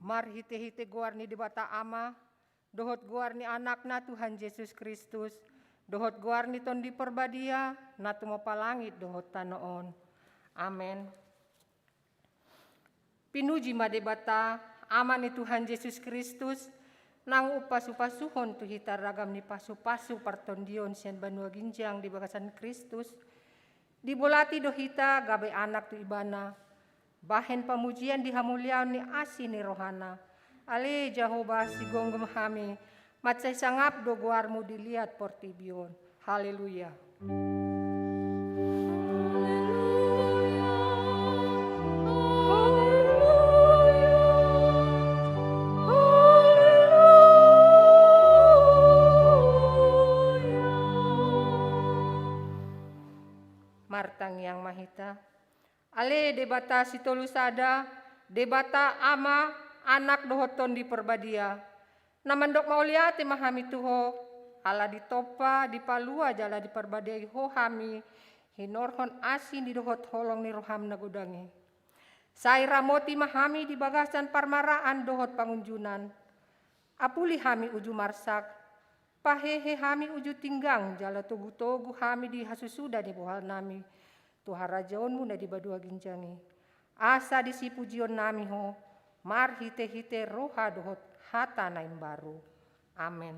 Mar hite-hite guar ni debata ama, dohot guar ni anakna Tuhan Yesus Kristus, dohot guar ni ton di perbadia, na tumapalangit dohot tanoon. Amen. Pinuji ma debata ama ni Tuhan Yesus Kristus, nang upas-upasuhon tu hitar ragam ni pasu-pasu partondion sian banua ginjang di bagasan Kristus, dibolati do hita gabe anak tu ibana, bahen pamujian dihamulian ni asi ni rohana, ale Jehovah sigong gemahami, matsay sangap do guarmu dilihat portibion. Haleluya. Martang yang mahita. Ale debata sitolusada, debata ama anak dohoton di perbadia. Namandok mauliate mahami tuho, ala ditopa di palua jala di perbadia hohami, hinorhon asin di dohot holong ni roham nagudangi. Sai ramoti mahami di bagasan parmaraan dohot pangunjunan. Apuli hami uju marsak, pahehe hami uju tinggang jala togu-togu hami di hasusuda di bohal nami. Tuhan rajaonmu na di badua ginjangi. Asa di sipujion nami ho, mar hite-hite roha dohot hata naim baru. Amen.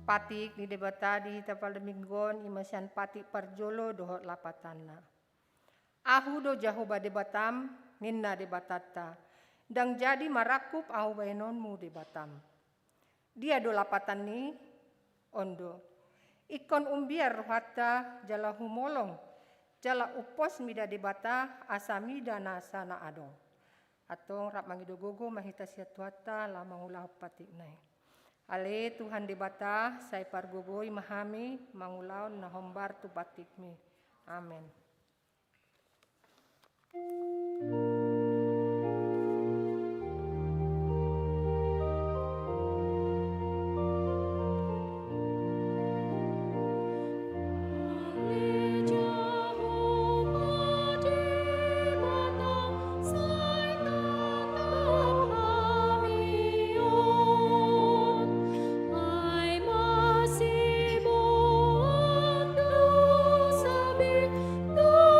Patik di debata di tapal deminggon imasian patik parjolo dohot lapatana. Ahu do Jehovah debatam ninna debatata. Dang jadi marakup ahu bainonmu debatam. Dia do lapatan ni ondo. Ikon umbiar rohata jala humolong. Jala upos mida debata asamida nasana adong. Atong rap mangido gogo mahita siatuata la mangulah patik nai. Ale Tuhan debata sai pargogoi mahami mangulaon na hombar tu batikmi. Amen. No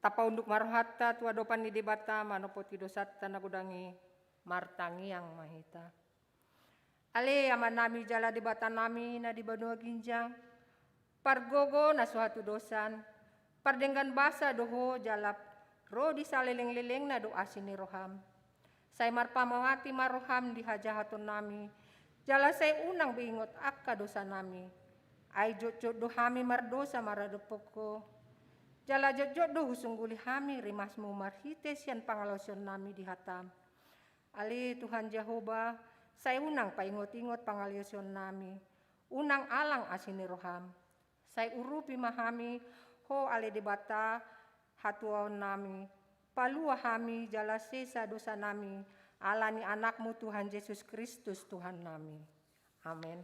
Tapa unduk marohatta tua dopan ni debata manopoti dosatta nagudangi martangi yang mahita. Ale aman nami jala debata nami na di banua ginjang. Pargogo na suatu dosan. Pardenggan basa doho jalap ro di saleleng-leleng na doa sini roham. Say marpamawati maroham di hajahaton nami. Jala say unang biingot akka dosa nami. Ay jot-jot dohami mardosa maradopoko. Jala jot-jot doh sungguli hami rimasmu marhites yan pangalosyon nami di hatam. Ali Tuhan Jehovah, say unang paingot-ingot pangalosyon nami. Unang alang asini roham. Say urupi mahami ho ale debata hatuaon nami. Palua hami jala sesa dosa nami, alani anakmu Tuhan Yesus Kristus Tuhan nami. Amin.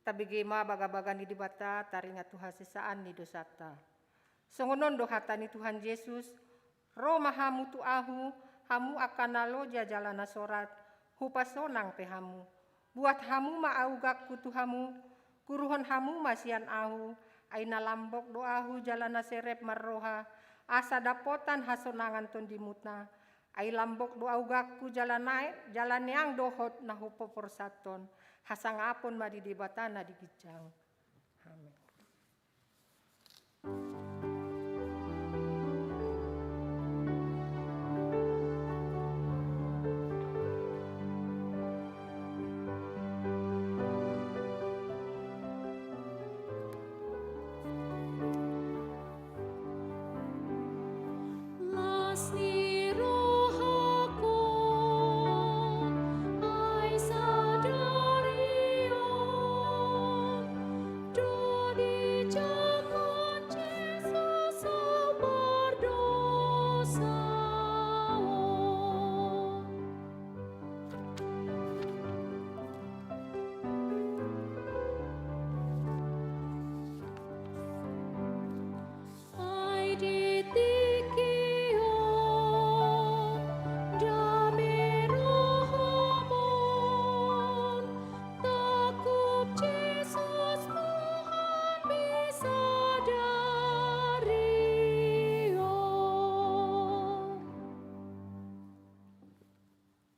Tabigema baga-baga ni dibata taringa Tuhan sesaan ni dosata. Songonon dohata ni Tuhan Yesus, roh mahamu tu ahu, hamu akan naloja jalana sorat, hupasonang pehamu. Buat hamu maaugak kutu hamu, kuruhon hamu masian ahu, aina lambok doahu jalana serep marroha, asa dapotan hasonangan ton dimutna, ai lambok doaugakku jalan yang dohot na hupoporsaton. Hasang apon madi debatana di gijang. Amin.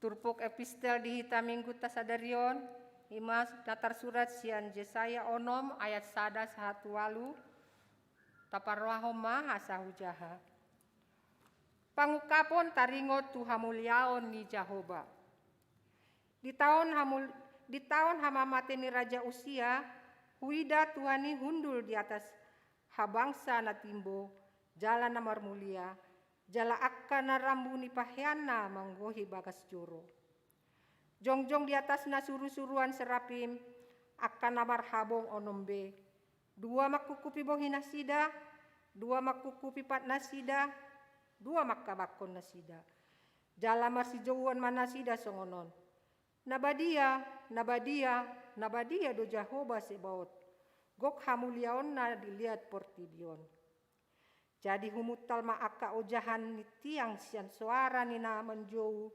Turpuk epistel dihita minggu tasadarion, imas datar surat sian Yesaya onom ayat 1 walu, taparwahoma hasa hujaha. Pangukapon taringot tu hamulyaon ni Jehovah. Di tahun hamamate ni Raja Usia, huida Tuhani hundul di atas habangsa na timbo, jalan namar mulia, jala akka na rambu ni pahyana manggohi bagas juro. Jongjong di atas na suru-suruan serapim, akka namar habong onombe. 2 makukupi bohi nasida, 2 makukupi pat nasida, 2 makabakon nasida. Jala marsijauan manasida songonon. Nabadia, nabadia, nabadia do Jehovah Sebaot. Gok hamulyaon na dilihat portibion. Jadi humutal maaka ojahan ni tiang sian suara ni na menjauh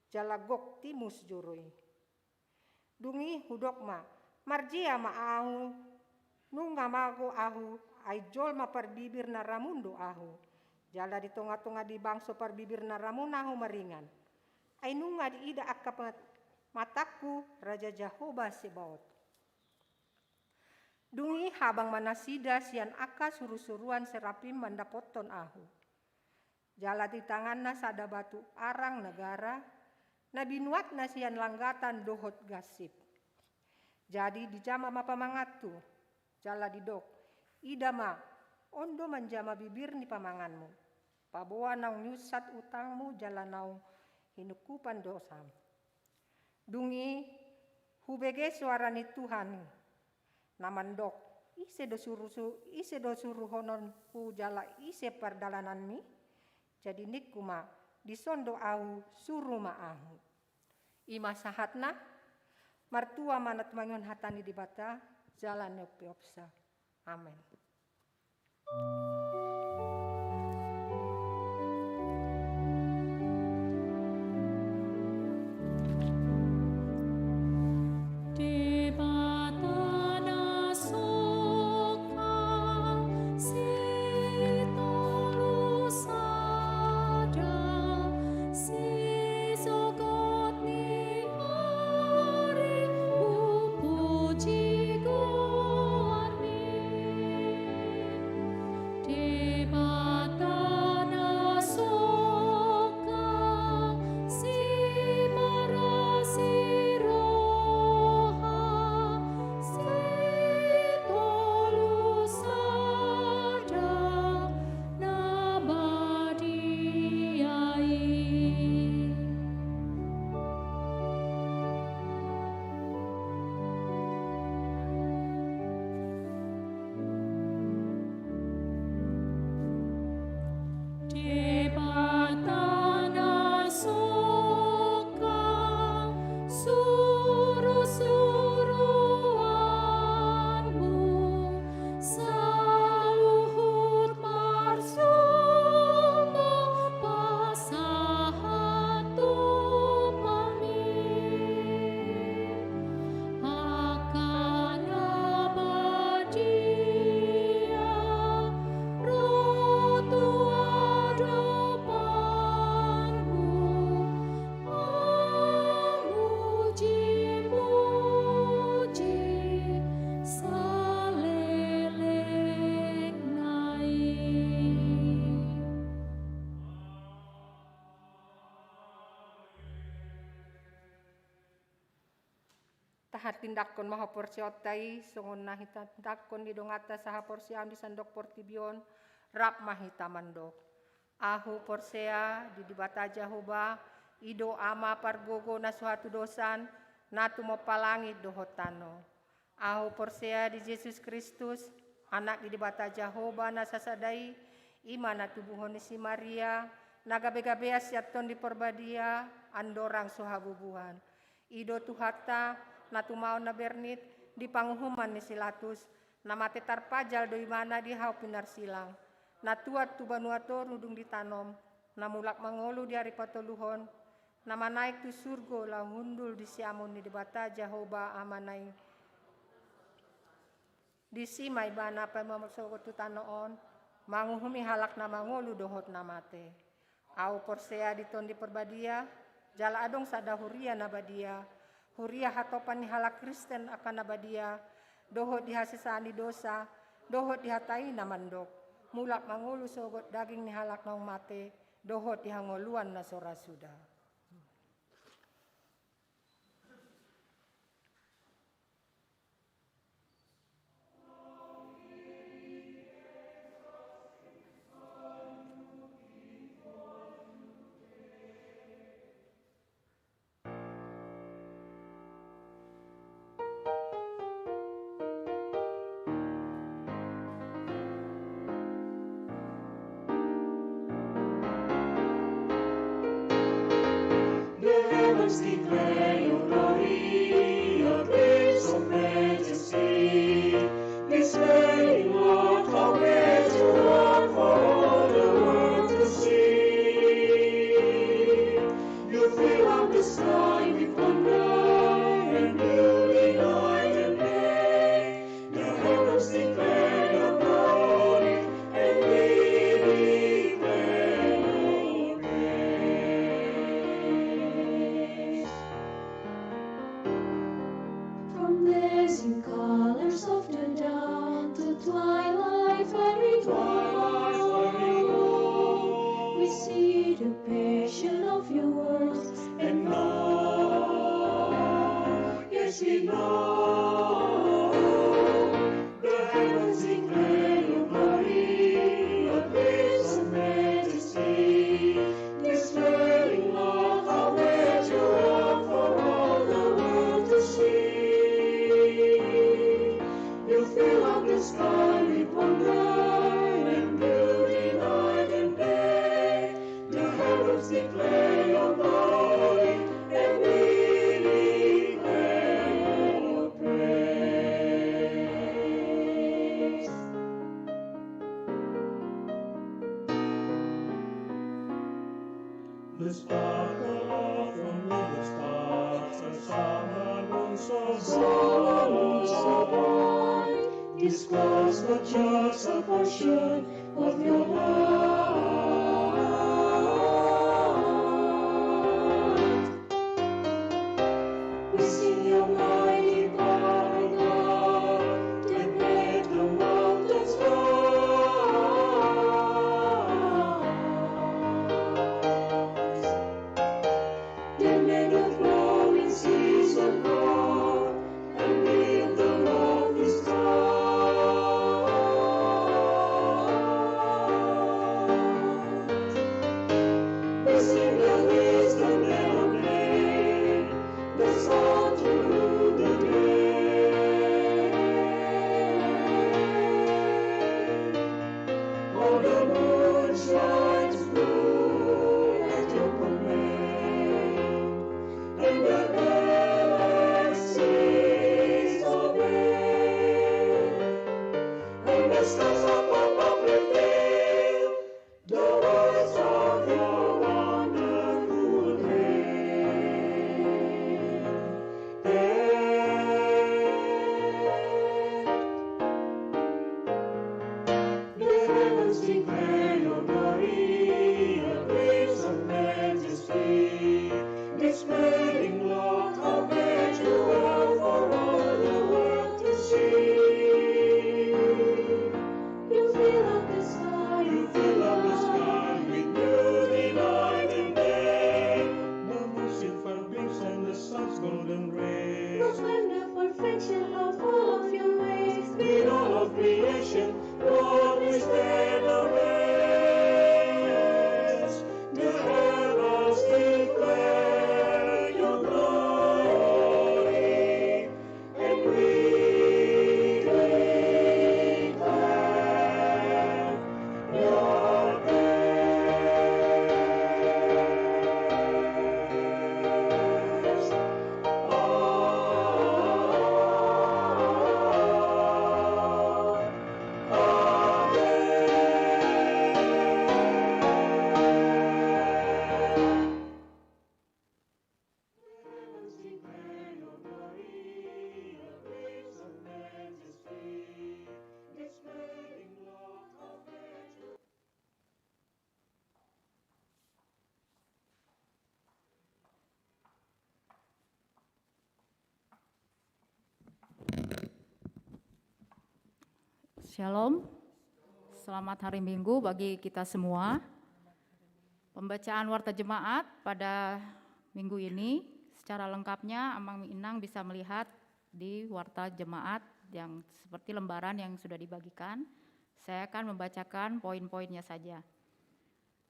jalagok timus juroi. Dungi hudok ma, marjia ma ahu, nunga mago ahu, ay jol ma parbibir na ramundo ahu. Jala di tonga-tonga di bangso parbibir na ramuna humeringan. Ay nunga di ida akapat mataku Raja Jehovah Sebaot. Dungi habang manasida sian aka suru-suruan serapim mandapoton ahu. Jala di tanganna sada batu arang negara, nabinuat na sian langgatan dohot gasip. Jadi dijama mapamangatu, jala didok, ida ma, ondo manjama bibir ni pamanganmu. Pabawa naung nyusat utangmu jala naung hinukupan dosam. Dungi hubege suara ni Tuhan, namandok, ise do suruh honon hu jala ise perdalanan mi, jadi nikuma disondo au suruh maahu. Ima sahatna, martua manat mangun hatani di bata, jalan nepiopsa. Amin. Tahat tindakon maha porsiotai songon nahita tindakon di dongata saha porsiam di sandok portibion rap mahita mandok. Ahu porsea di dibata Jehovah ido ama pargogo na suatu dosan natu mopalangi dohotano. Ahu porsea di Yesus Kristus anak di dibata Jehovah na sasadai ima na tubuhon si Maria nagabe-gabea siaton di porbadia andorang suhabubuhan. Ido tuhata natumao na bernit di panguhuman ni Silatus na matetar pajal doi mana di hau pinar silang natuat tu banuato rudung ditanom na mulak mangolu di hari patoluhon na manaik tu surgo la hundul di siamun ni debata Jehovah amanai di simai bana pa mamaksogot tu tanoon manguhumi halak na mangolu dohot na mate au porsea di ton di perbadia jala adong sadahuria na badia huria hatopan ni halak Kristen akan nabadia, dohot dihasisani dosa, dohot dihatai namandok, mulak mangulu sogot daging ni halak naung mate, dohot dihangoluan na sora sudah. Declare your glory, your grace of majesty, displaying what how great you are for all the world to see. You fill up the sky with wonder and beauty night and day. The heavens declare your glory, and we declare. let me go. We see the passion of your words and know, yes we know, the heavens declare your glory, your grace and majesty, displaying, Lord, how great you are for all the world to see. You fill up the sky with wonder and beauty night and day. The heavens declare your glory, and we declare your praise. The sparkle from the stars, the summer moon so bright, disclose but just a portion of your light. We sing your mighty power, God, that made the mountains rise. That made the flowing seas of God, and made the lovely stars. We sing the wisdom never made, the song to rule the day. All the moon shines blue at your command, and the galaxies obey, and the stars up above reveal the words of your wonderful hand. The heavens declare your glory, your grace and majesty, displaying, Lord, how great you are for all the world to see. You fill up the sky, you fill up the sky with beauty night and day. The moon's silver beams and the sun's golden rays proclaim the perfection of all of your ways. In all of creation, Lord, we stand amazed. The heavens declare your glory, and we declare your praise. Heavens declare your glory, your grace and majesty, displaying, Lord, how great you are. Shalom, selamat hari Minggu bagi kita semua. Pembacaan Warta Jemaat pada minggu ini secara lengkapnya Amang Minang bisa melihat di Warta Jemaat yang seperti lembaran yang sudah dibagikan. Saya akan membacakan poin-poinnya saja.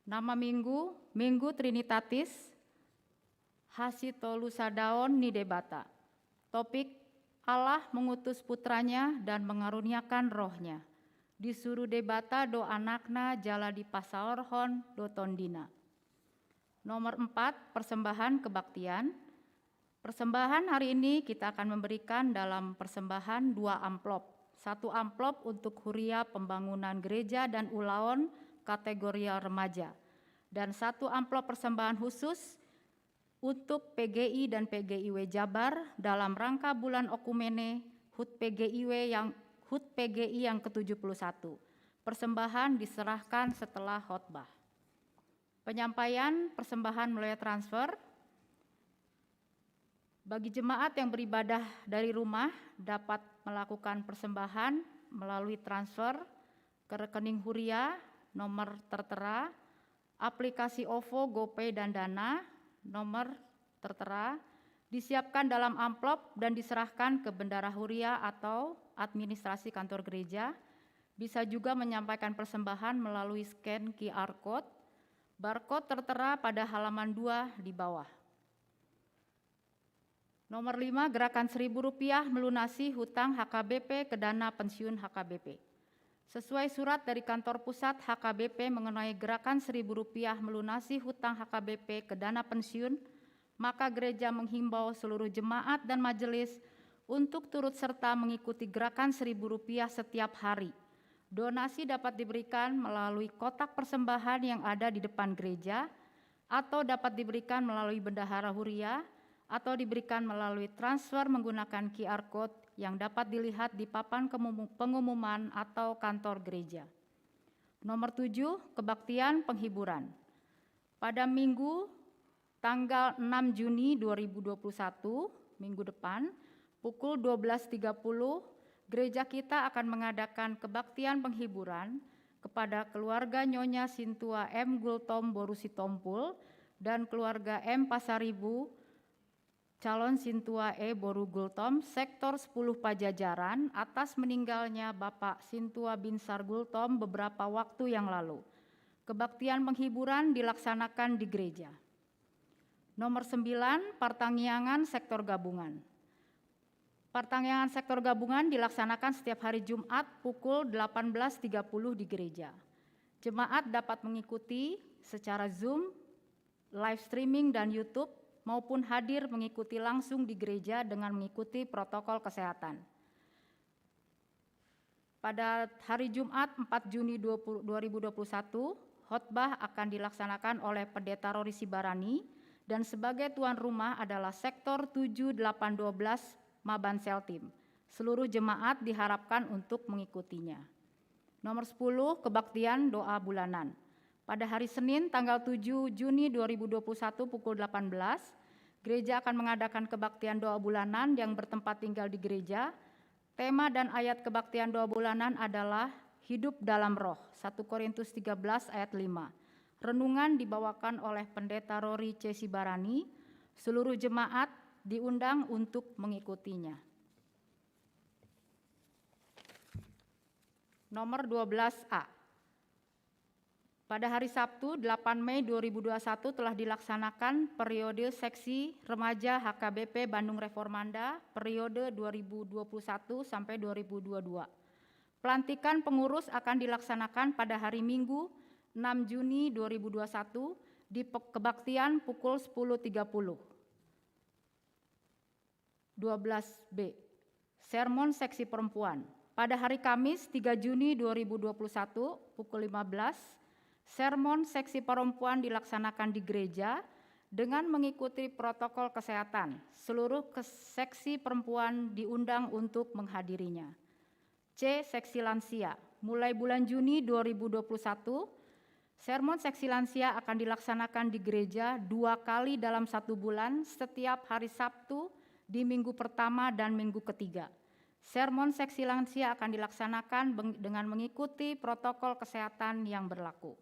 Nama minggu, Minggu Trinitatis, Hasitolusadaon Nidebata. Topik, Allah mengutus putranya dan mengaruniakan rohnya. Disuruh debata do anakna jala di pasaorhon do tondina. Nomor 4, persembahan kebaktian. Persembahan hari ini kita akan memberikan dalam persembahan 2 amplop. 1 amplop untuk huria pembangunan gereja dan ulaon kategori remaja. Dan 1 amplop persembahan khusus untuk PGI dan PGIW Jabar dalam rangka bulan Okumene HUT PGI yang ke-71. Persembahan diserahkan setelah khotbah. Penyampaian persembahan melalui transfer. Bagi jemaat yang beribadah dari rumah dapat melakukan persembahan melalui transfer ke rekening Huria nomor tertera, aplikasi OVO, GoPay, dan Dana nomor tertera, disiapkan dalam amplop dan diserahkan ke bendara Huria atau administrasi kantor gereja. Bisa juga menyampaikan persembahan melalui scan QR Code. Barcode tertera pada halaman 2 di bawah. Nomor 5, gerakan Rp1.000 melunasi hutang HKBP ke dana pensiun HKBP. Sesuai surat dari kantor pusat HKBP mengenai gerakan Rp1.000 melunasi hutang HKBP ke dana pensiun, maka gereja menghimbau seluruh jemaat dan majelis untuk turut serta mengikuti gerakan Rp1.000 setiap hari. Donasi dapat diberikan melalui kotak persembahan yang ada di depan gereja, atau dapat diberikan melalui bendahara Huria, atau diberikan melalui transfer menggunakan QR Code yang dapat dilihat di papan pengumuman atau kantor gereja. Nomor 7, kebaktian penghiburan. Pada Minggu tanggal 6 Juni 2021, minggu depan, pukul 12.30, gereja kita akan mengadakan kebaktian penghiburan kepada keluarga Nyonya Sintua M. Gultom Borusitompul dan keluarga M. Pasaribu, calon Sintua E. Boru Gultom, sektor 10 Pajajaran, atas meninggalnya Bapak Sintua Binsar Gultom beberapa waktu yang lalu. Kebaktian penghiburan dilaksanakan di gereja. Nomor 9, Partangiangan sektor gabungan. Partangiangan sektor gabungan dilaksanakan setiap hari Jumat pukul 18.30 di gereja. Jemaat dapat mengikuti secara Zoom, live streaming, dan YouTube, maupun hadir mengikuti langsung di gereja dengan mengikuti protokol kesehatan. Pada hari Jumat 4 Juni 2021, khotbah akan dilaksanakan oleh Pendeta Rory Sibarani, dan sebagai tuan rumah adalah sektor 7-8-12 Mabansel Tim. Seluruh jemaat diharapkan untuk mengikutinya. Nomor 10, kebaktian doa bulanan. Pada hari Senin tanggal 7 Juni 2021 pukul 18, gereja akan mengadakan kebaktian doa bulanan yang bertempat tinggal di gereja. Tema dan ayat kebaktian doa bulanan adalah hidup dalam roh, 1 Korintus 13 ayat 5. Renungan dibawakan oleh Pendeta Rory C. Sibarani. Seluruh jemaat diundang untuk mengikutinya. Nomor 12A. Pada hari Sabtu 8 Mei 2021 telah dilaksanakan periode seksi remaja HKBP Bandung Reformanda periode 2021 sampai 2022. Pelantikan pengurus akan dilaksanakan pada hari Minggu 6 Juni 2021 di kebaktian pukul 10.30. 12B, sermon seksi perempuan. Pada hari Kamis 3 Juni 2021 pukul 15, sermon seksi perempuan dilaksanakan di gereja dengan mengikuti protokol kesehatan. Seluruh seksi perempuan diundang untuk menghadirinya. C. Seksi lansia. Mulai bulan Juni 2021, sermon seksi lansia akan dilaksanakan di gereja 2 kali dalam 1 bulan setiap hari Sabtu di minggu pertama dan minggu ketiga. Sermon seksi lansia akan dilaksanakan dengan mengikuti protokol kesehatan yang berlaku.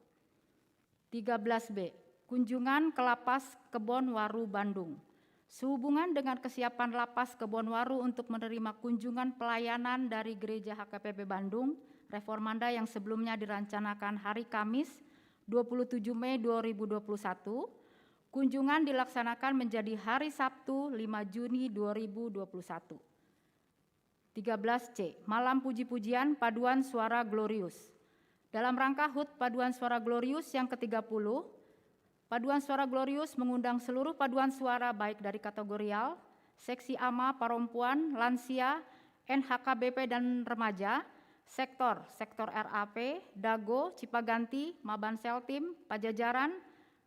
13B, kunjungan ke Lapas Kebon Waru Bandung. Sehubungan dengan kesiapan Lapas Kebon Waru untuk menerima kunjungan pelayanan dari Gereja HKBP Bandung Reformanda yang sebelumnya direncanakan hari Kamis 27 Mei 2021, kunjungan dilaksanakan menjadi hari Sabtu 5 Juni 2021. 13C, Malam Puji-Pujian Paduan Suara Glorius. Dalam rangka HUT Paduan Suara Glorius yang ke-30, Paduan Suara Glorius mengundang seluruh paduan suara baik dari kategorial, seksi AMA, perempuan, lansia, NHKBP dan remaja, sektor RAP, Dago, Cipaganti, Mabansel Tim, Pajajaran,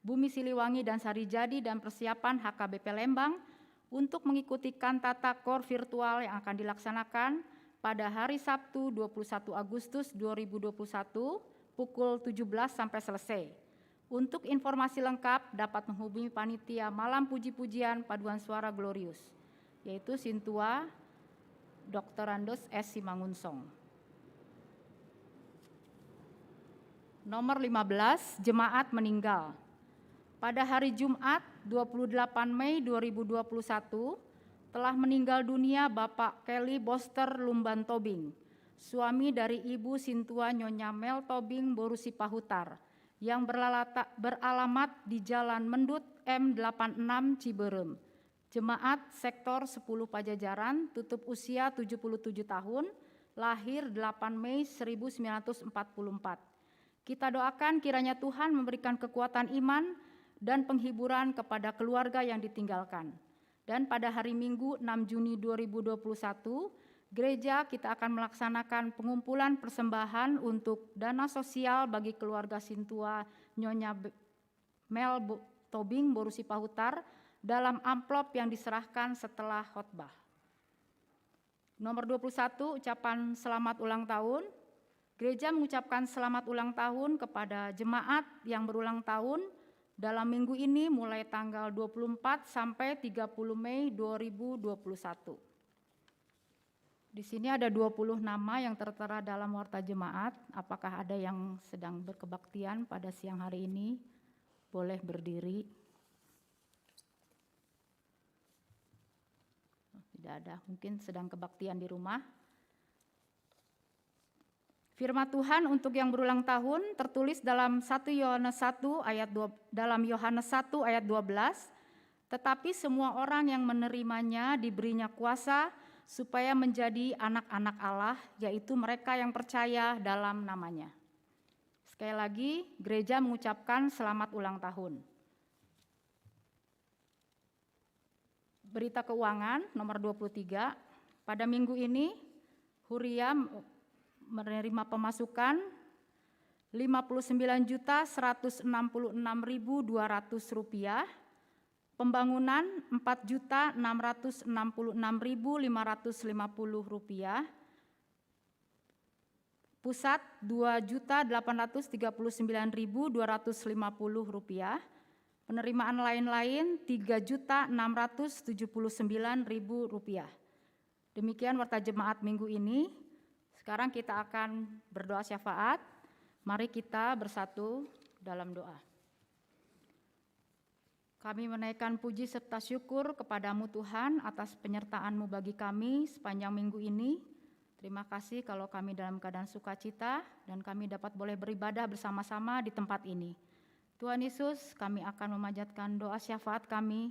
Bumi Siliwangi dan Sarijadi, dan persiapan HKBP Lembang untuk mengikuti kantata kor virtual yang akan dilaksanakan pada hari Sabtu 21 Agustus 2021 pukul 17 sampai selesai. Untuk informasi lengkap dapat menghubungi panitia Malam Puji-Pujian Paduan Suara Glorius, yaitu Sintua Dr. Andos S. Simangunsong. Nomor 15, jemaat meninggal. Pada hari Jumat 28 Mei 2021 telah meninggal dunia Bapak Kelly Boster Lumban Tobing, suami dari Ibu Sintua Nyonya Mel Tobing Borusi Pahutar, yang beralamat di Jalan Mendut M86 Ciberem. Jemaat Sektor 10 Pajajaran, tutup usia 77 tahun, lahir 8 Mei 1944. Kita doakan kiranya Tuhan memberikan kekuatan iman dan penghiburan kepada keluarga yang ditinggalkan. Dan pada hari Minggu 6 Juni 2021, gereja kita akan melaksanakan pengumpulan persembahan untuk dana sosial bagi keluarga Sintua Nyonya Mel Tobing Borusi Pahutar dalam amplop yang diserahkan setelah khotbah. Nomor 21, ucapan selamat ulang tahun. Gereja mengucapkan selamat ulang tahun kepada jemaat yang berulang tahun dalam minggu ini mulai tanggal 24 sampai 30 Mei 2021. Di sini ada 20 nama yang tertera dalam warta jemaat. Apakah ada yang sedang berkebaktian pada siang hari ini? Boleh berdiri. Tidak ada, mungkin sedang kebaktian di rumah. Firman Tuhan untuk yang berulang tahun tertulis dalam 1 Yohanes 1 ayat 12, tetapi semua orang yang menerimanya diberinya kuasa supaya menjadi anak-anak Allah, yaitu mereka yang percaya dalam namanya. Sekali lagi, gereja mengucapkan selamat ulang tahun. Berita keuangan nomor 23, pada minggu ini Huria menerima pemasukan Rp59.166.200, pembangunan Rp4.666.550, pusat Rp2.839.250, penerimaan lain-lain Rp3.679.000. Demikian warta jemaat minggu ini. Sekarang kita akan berdoa syafaat. Mari kita bersatu dalam doa. Kami menaikkan puji serta syukur kepadamu Tuhan atas penyertaan-Mu bagi kami sepanjang minggu ini. Terima kasih kalau kami dalam keadaan sukacita dan kami dapat boleh beribadah bersama-sama di tempat ini. Tuhan Yesus, kami akan memanjatkan doa syafaat kami.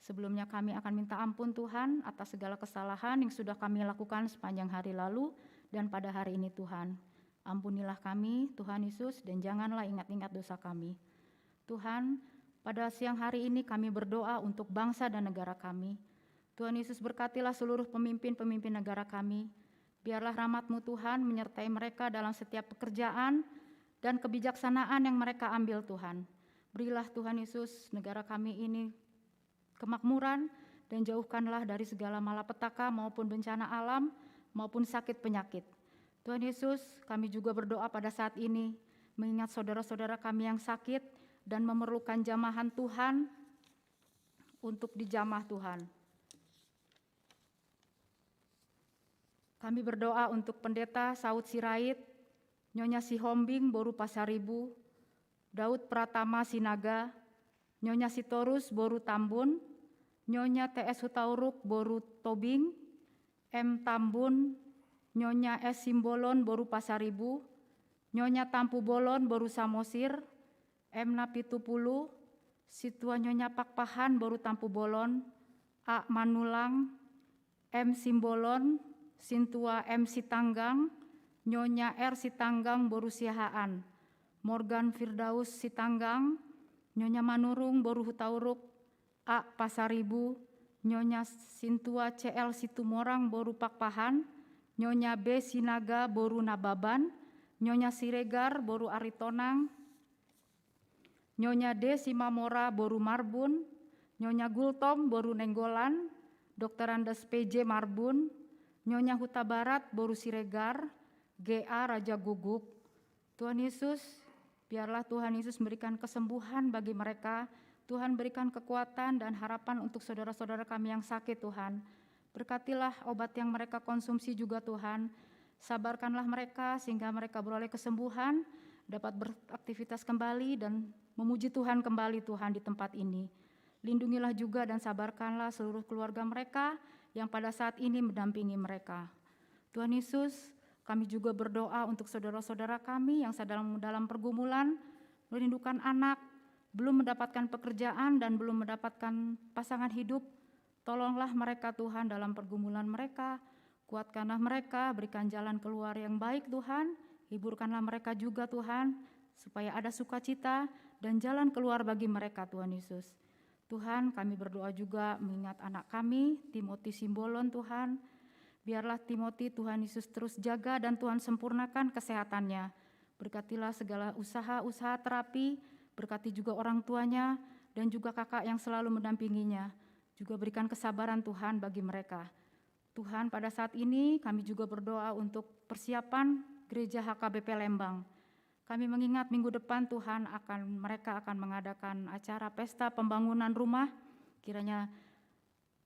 Sebelumnya kami akan minta ampun Tuhan atas segala kesalahan yang sudah kami lakukan sepanjang hari lalu dan pada hari ini Tuhan. Ampunilah kami Tuhan Yesus dan janganlah ingat-ingat dosa kami. Tuhan, pada siang hari ini kami berdoa untuk bangsa dan negara kami. Tuhan Yesus berkatilah seluruh pemimpin-pemimpin negara kami. Biarlah rahmat-Mu Tuhan menyertai mereka dalam setiap pekerjaan dan kebijaksanaan yang mereka ambil Tuhan. Berilah Tuhan Yesus negara kami ini kemakmuran dan jauhkanlah dari segala malapetaka maupun bencana alam maupun sakit penyakit. Tuhan Yesus, kami juga berdoa pada saat ini mengingat saudara-saudara kami yang sakit dan memerlukan jamahan Tuhan untuk dijamah Tuhan. Kami berdoa untuk Pendeta Saud Sirait, Nyonya Sihombing Boru Pasaribu, Daud Pratama Sinaga, Nyonya Sitorus Boru Tambun, Nyonya TS Hutauruk Boru Tobing, M Tambun, Nyonya S Simbolon Boru Pasaribu, Nyonya Tampu Bolon Boru Samosir, M Napitupulu, Situa Nyonya Pakpahan Boru Tampu Bolon, A Manulang, M Simbolon, Sintua M Sitanggang, Nyonya R Sitanggang Boru Siahaan, Morgan Firdaus Sitanggang, Nyonya Manurung Boru Hutauruk, A Pasaribu, Nyonya Sintua CL Situmorang Boru Pakpahan, Nyonya B Sinaga Boru Nababan, Nyonya Siregar Boru Aritonang, Nyonya D Simamora Boru Marbun, Nyonya Gultom Boru Nenggolan, Dr. Andes PJ Marbun, Nyonya Huta Barat Boru Siregar, GA Raja Guguk. Tuhan Yesus, biarlah Tuhan Yesus memberikan kesembuhan bagi mereka. Tuhan berikan kekuatan dan harapan untuk saudara-saudara kami yang sakit Tuhan. Berkatilah obat yang mereka konsumsi juga Tuhan. Sabarkanlah mereka sehingga mereka beroleh kesembuhan, dapat beraktivitas kembali dan memuji Tuhan kembali Tuhan di tempat ini. Lindungilah juga dan sabarkanlah seluruh keluarga mereka yang pada saat ini mendampingi mereka. Tuhan Yesus, kami juga berdoa untuk saudara-saudara kami yang sedang dalam pergumulan, merindukan anak, belum mendapatkan pekerjaan dan belum mendapatkan pasangan hidup. Tolonglah mereka Tuhan dalam pergumulan mereka, kuatkanlah mereka, berikan jalan keluar yang baik Tuhan, hiburkanlah mereka juga Tuhan, supaya ada sukacita dan jalan keluar bagi mereka Tuhan Yesus. Tuhan, kami berdoa juga mengingat anak kami, Timothy Simbolon Tuhan. Biarlah Timothy Tuhan Yesus terus jaga dan Tuhan sempurnakan kesehatannya. Berkatilah segala usaha-usaha terapi, berkati juga orang tuanya dan juga kakak yang selalu mendampinginya. Juga berikan kesabaran Tuhan bagi mereka. Tuhan, pada saat ini kami juga berdoa untuk persiapan Gereja HKBP Lembang. Kami mengingat minggu depan Tuhan mereka akan mengadakan acara pesta pembangunan rumah, kiranya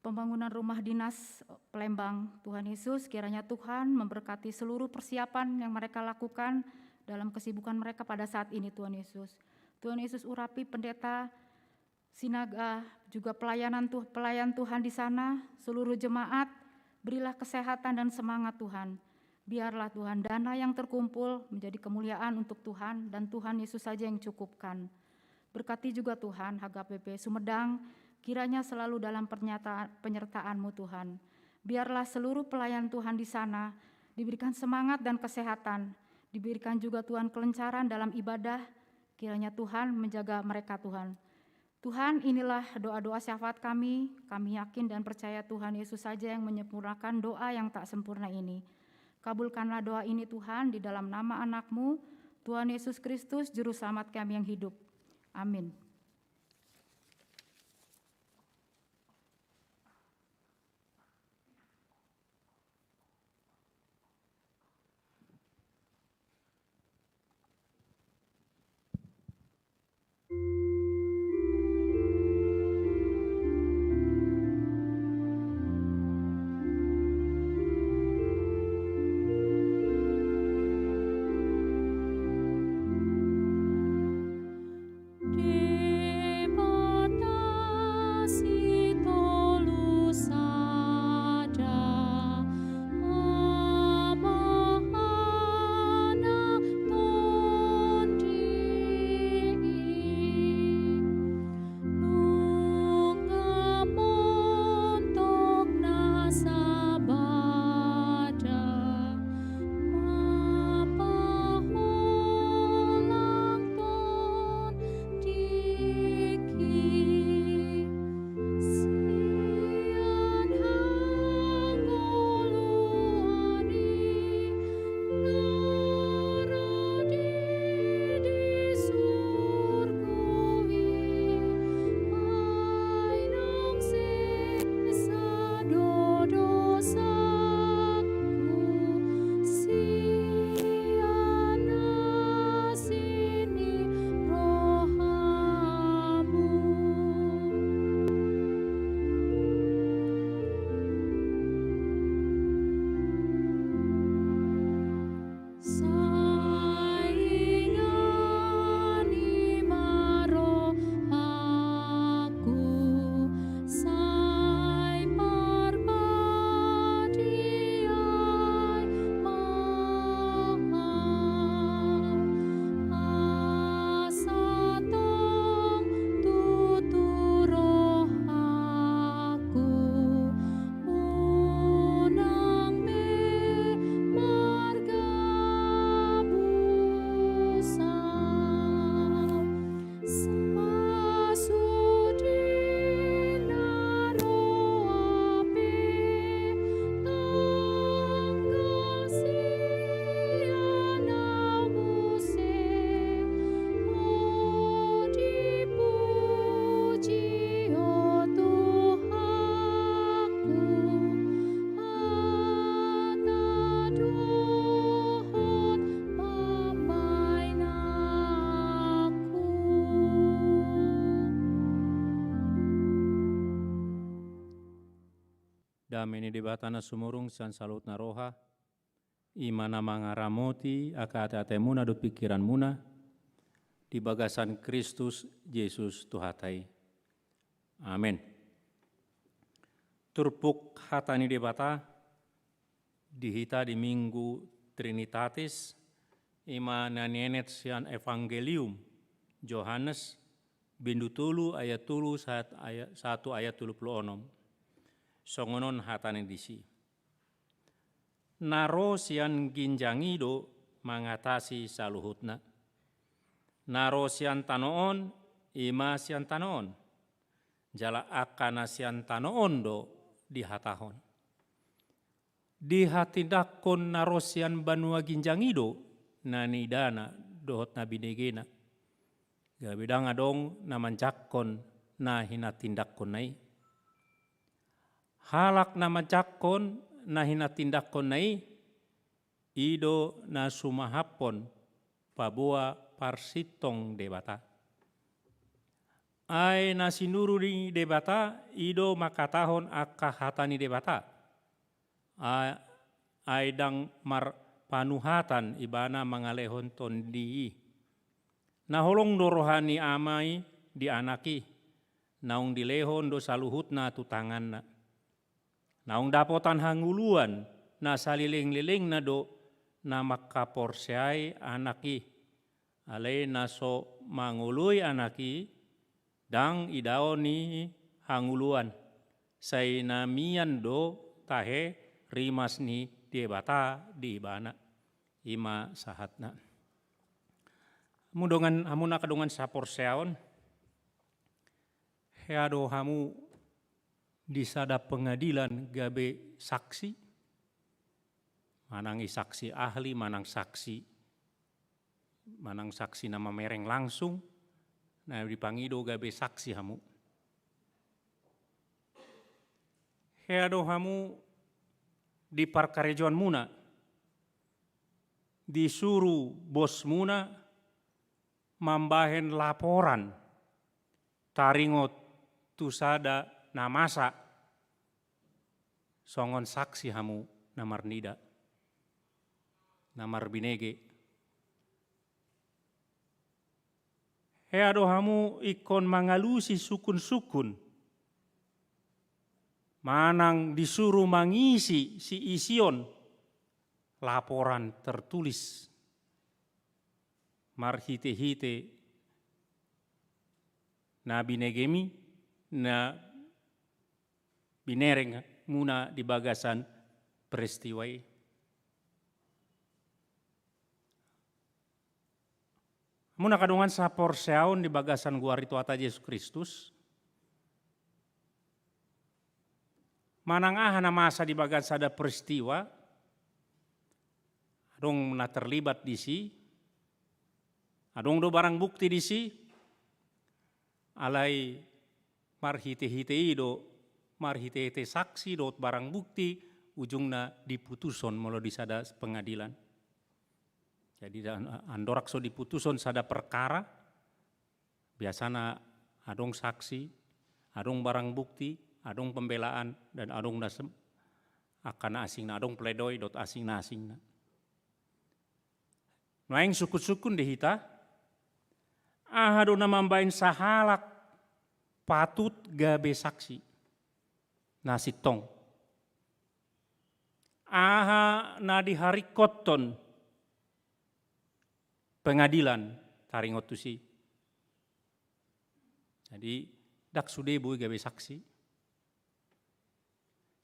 pembangunan rumah dinas Palembang. Tuhan Yesus, kiranya Tuhan memberkati seluruh persiapan yang mereka lakukan dalam kesibukan mereka pada saat ini Tuhan Yesus. Tuhan Yesus urapi pendeta Sinaga, juga pelayan Tuhan di sana, seluruh jemaat, berilah kesehatan dan semangat Tuhan. Biarlah Tuhan dana yang terkumpul menjadi kemuliaan untuk Tuhan dan Tuhan Yesus saja yang cukupkan. Berkati juga Tuhan HKBP Sumedang, kiranya selalu dalam penyertaan-Mu Tuhan. Biarlah seluruh pelayan Tuhan di sana diberikan semangat dan kesehatan, diberikan juga Tuhan kelencaran dalam ibadah, kiranya Tuhan menjaga mereka Tuhan. Tuhan, inilah doa-doa syafaat kami yakin dan percaya Tuhan Yesus saja yang menyempurnakan doa yang tak sempurna ini. Kabulkanlah doa ini Tuhan di dalam nama anak-Mu, Tuhan Yesus Kristus, Juru Selamat kami yang hidup. Amin. Dameni di batana sumurung san salut naroha, imana mangaramoti akata muna do pikiran muna di bagasan Kristus Yesus Tuhatai. Amin. Turpuk hatani debata dihita di Minggu Trinitatis ima nanienet sian Evangelium Yohanes bindu tulu ayat tulu satu ayat tulu puluh onom. Songonon hatani disi. Naro sian ginjangido mangatasi saluhutna. Naro sian tanoon ima sian tanoon. Jala akana sian tanoon do dihatahon. Dihatindakon naro sian banua ginjangido nani dana dohot na binegena. Gabidang adong namanjakkon na hinatindakon nai. Halak namanjakkon na hinatindakon nai ido na sumahapon pabua parsitong debata. Ai na sinuru di debata ido makatahon akahatani debata. Ai dang mar panuhatan ibana mangalehon tondi. Naholong do rohani amai di anaki. Naung dilehon do saluhut na tutangan na. Naung dapotan hanguluan na saliling-liling na do na makaporsyai anaki. Alay na so manguluy anaki dang idao ni hanguluan. Say namian do tahe rimas ni debata di ibana ima sahatna. Mudongan hamuna kadongan saporsyaon. Heado hamu di sada pengadilan gabe saksi. Manangi saksi ahli, manang saksi nama mereng langsung. Nah dipangido gabe saksi hamu. Heado hamu di parkarejoan muna. Disuruh bos muna mambahen laporan. Taringot tusada namasa. Songon saksi hamu namar nida. Namar binege. Heado hamu ikon mangalusi sukun-sukun. Manang disuruh mangisi si ision laporan tertulis. Marhite-hite na binegemi na binereng muna di bagasan peristiwai. Muna kadungan saporsyaon di bagasan guarito ata Yesus Kristus. Manang aha na masa di bagasan ada peristiwa. Adong na terlibat di si. Adong do barang bukti di si. Alai marhite-hite ido. Marhite-hite saksi dot barang bukti ujungna diputuson molo di sada pengadilan. Jadi andorak so diputuson sada perkara biasana adong saksi, adong barang bukti, adong pembelaan dan adong dasem akan asingna adong pledoi dot asingna. Noeng sukun-sukun dihita ahado na mambain sahalak patut gabe saksi. Nasitong. Aha na di hari koton pengadilan taringot tusi. Jadi dak sudebu gabe saksi.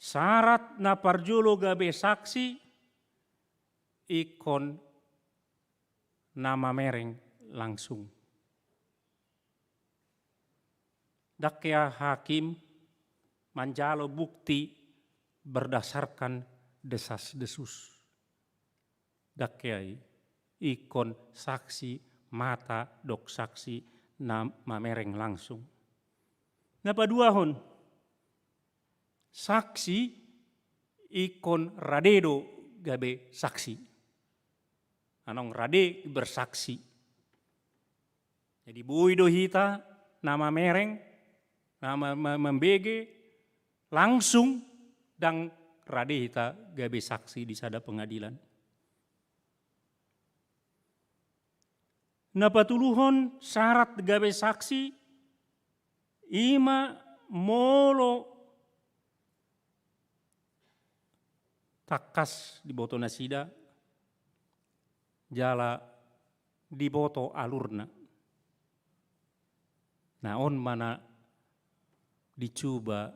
Syarat na parjolo gabe saksi ikon nama mereng langsung. Dak ya hakim manjalo bukti berdasarkan desas-desus. Dakyai ikon saksi mata dok saksi nama mereng langsung. Napa duahon? Saksi ikon radedo gabe saksi. Anong rade bersaksi. Jadi buido hita nama mereng, nama membege, langsung dan rade hita gabe saksi di sada pengadilan. Na patuluhon syarat gawe saksi ima molo takas di boto nasida jala di boto alurna. Naon mana dicoba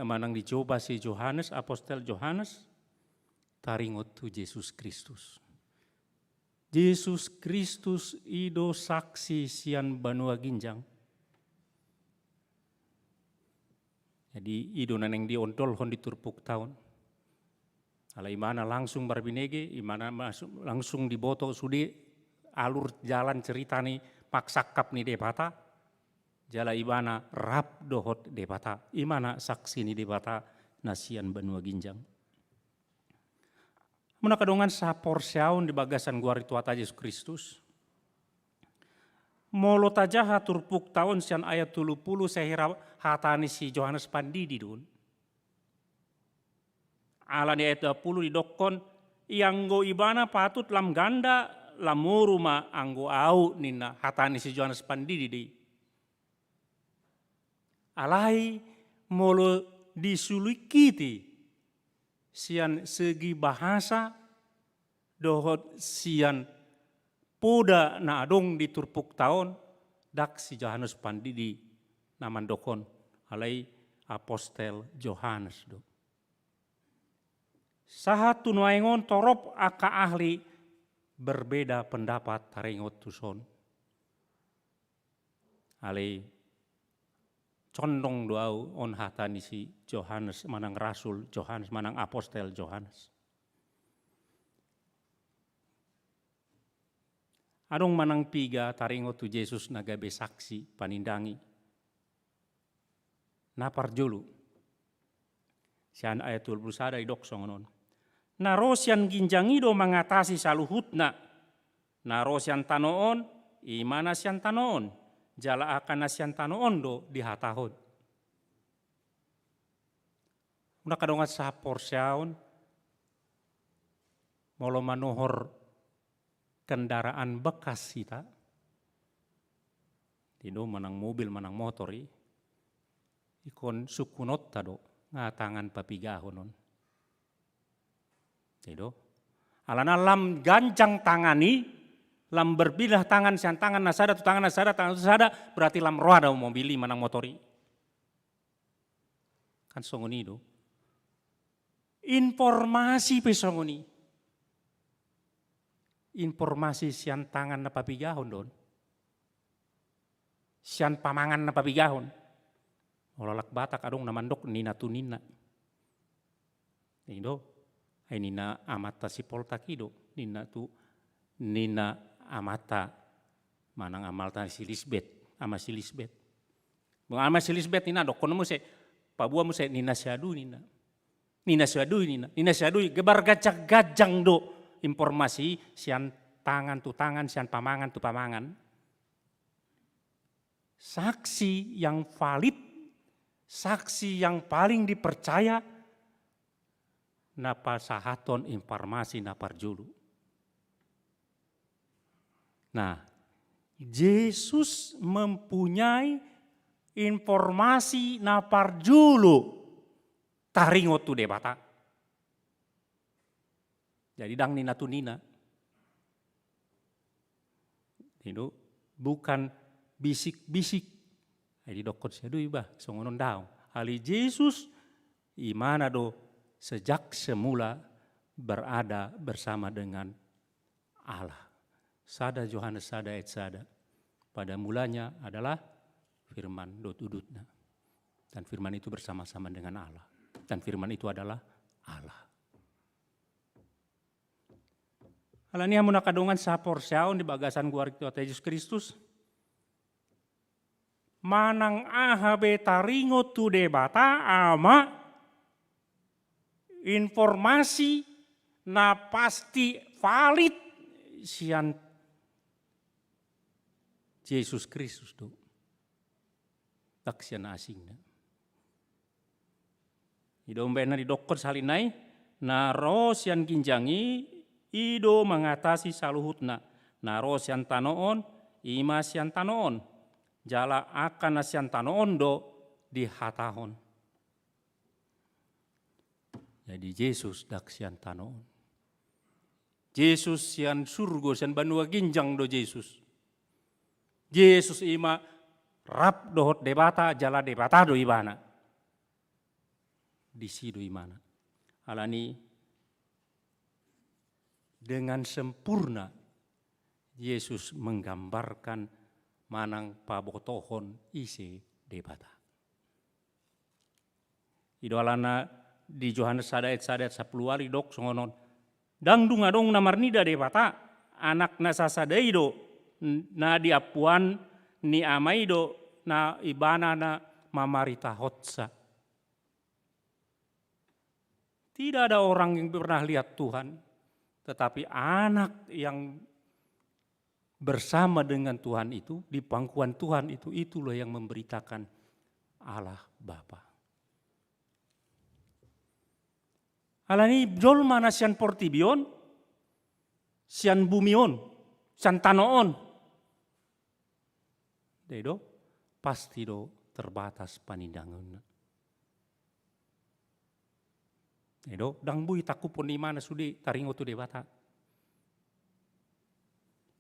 manang dicoba si Johannes, apostel Johannes, taringot tu Yesus Kristus. Yesus Kristus ido saksi sian banua ginjang. Jadi ido naneng diontol hon diturpuk tahun. Ala imana langsung barbinege, imana langsung diboto sudi alur jalan cerita nih paksakap nih debata. Jala imana rap dohot debata, imana saksi nih debata nasian banua ginjang. Menakadongan sapor syaun di bagasan guari tuata Yesus Kristus. Molo tajaha turpuk tahun sian ayat 30 sehira hatani si Johannes Pandidi dun. Ala di ayat 20 didokon, ianggo ibana patut lam ganda lamuru ma anggo au nina hatani si Johannes Pandidi di. Alai molo disulikiti sian segi bahasa dohot sian poda na adong di turpuk tahun dak si Johannes Pandidi naman dokon alai apostel Johannes do. Sahat tunuaingon torop aka ahli berbeda pendapat taringot tuson. Alai condong doau on hatani si Johannes manang rasul Johannes manang apostel Johannes. Adong manang piga taringot tu Yesus nagabe saksi panindangi. Napar julu. Sian ayat 21 idok songonon. Narosian ginjangido mengatasi saluhutna. Narosian tanoon imana sian tanoon. Jala akan nasian tanoon do dihatahon. Una kadongat sapor syaun molo manohor kendaraan bekas kita. Tido manang mobil manang motori. Ikon sukunot tado ngatangan papigahonon. Tido. Alana lam gancang tangani. Lam berbilah tangan sian tangan nasada tu tangan nasada berarti lam roh ada mobili manang motori. Kan songoni do. Informasi pe songoni. Informasi sian tangan na papigahon don. Sian pamangan na papigahon. Olalak batak adong namandok nina tu nina. Indo ay nina amata si poltakido nina tu nina amata manang amalta si Lisbeth ama si Lisbeth. Bang ama si Lisbeth nina dokon mo se pabua mo se nina syadu nina. Nina syadu nina. Nina syadu gebar gajang do informasi sian tangan tu tangan sian pamangan tu pamangan. Saksi yang valid, saksi yang paling dipercaya napa sahaton informasi napar julu. Nah, Yesus mempunyai informasi napar julu taringot tu debata. Jadi dang nina tu nina. Itu bukan bisik-bisik. Jadi dokot siadu iba songonon daw. Ali Yesus imana do sejak semula berada bersama dengan Allah. Sada Johannes sada et sada. Pada mulanya adalah firman dot udutna. Dan firman itu bersama-sama dengan Allah. Dan firman itu adalah Allah. Alania muna kadungan sapor syaon di bagasan guari tuata Yesus Kristus. Manang ahabe taringo tu debata ama informasi na pasti valid sian Yesus Kristus do. Taksian asingna. Ido mbena di dokter salinai naro sian ginjangi ido mengatasi saluhutna. naro sian tanoon, ima sian tanoon, jala akan sian tanoon do dihatahon. Jadi Yesus dak sian tanoon. Yesus sian surgo sian banua ginjang do Yesus. Yesus ima rap dohot debata jala debata do ibana. Di sido imana. Alani dengan sempurna Yesus menggambarkan manang pabotohon isi debata. Idolana di Yohanes sadat 10 wali dok songonon. Dang dunga dong namarnida debata anak na sasadaido na diapuan ni amaido na ibana na mamarita hotsa. Tidak ada orang yang pernah lihat Tuhan, tetapi anak yang bersama dengan Tuhan itu, di pangkuan Tuhan itu, itulah yang memberitakan Allah Bapa. Alani jol mana sian portibion, sian bumion, sian tanoon. Dedo pasti do terbatas panindangan. Dedo dang bui takupon di mana sudi taringo tu debata.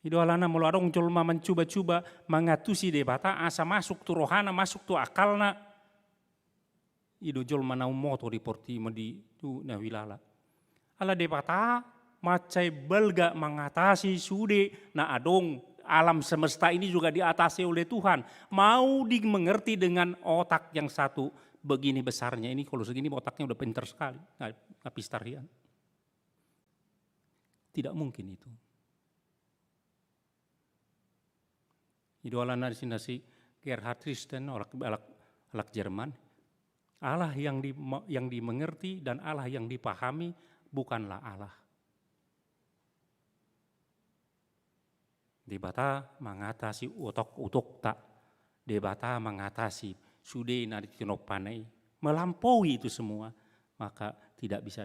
Ido alana melarong jolma mencoba-coba mengatusi debata asa masuk tu rohana, masuk tu akalna. Ido jolma nau moto di porti di tu na wilala. Ala debata macai belga mengatasi sude na adong alam semesta ini juga diatasi oleh Tuhan. Mau dimengerti dengan otak yang satu begini besarnya ini, kalau segini otaknya udah pintar sekali, nggak pistarian. Tidak mungkin itu. Idolana di sini Gerhard Risten, alak Jerman. Allah yang dimengerti dan Allah yang dipahami bukanlah Allah. Debata mengatasi utok tak, debata mengatasi sudah nadi tinopanai, melampaui itu semua, maka tidak bisa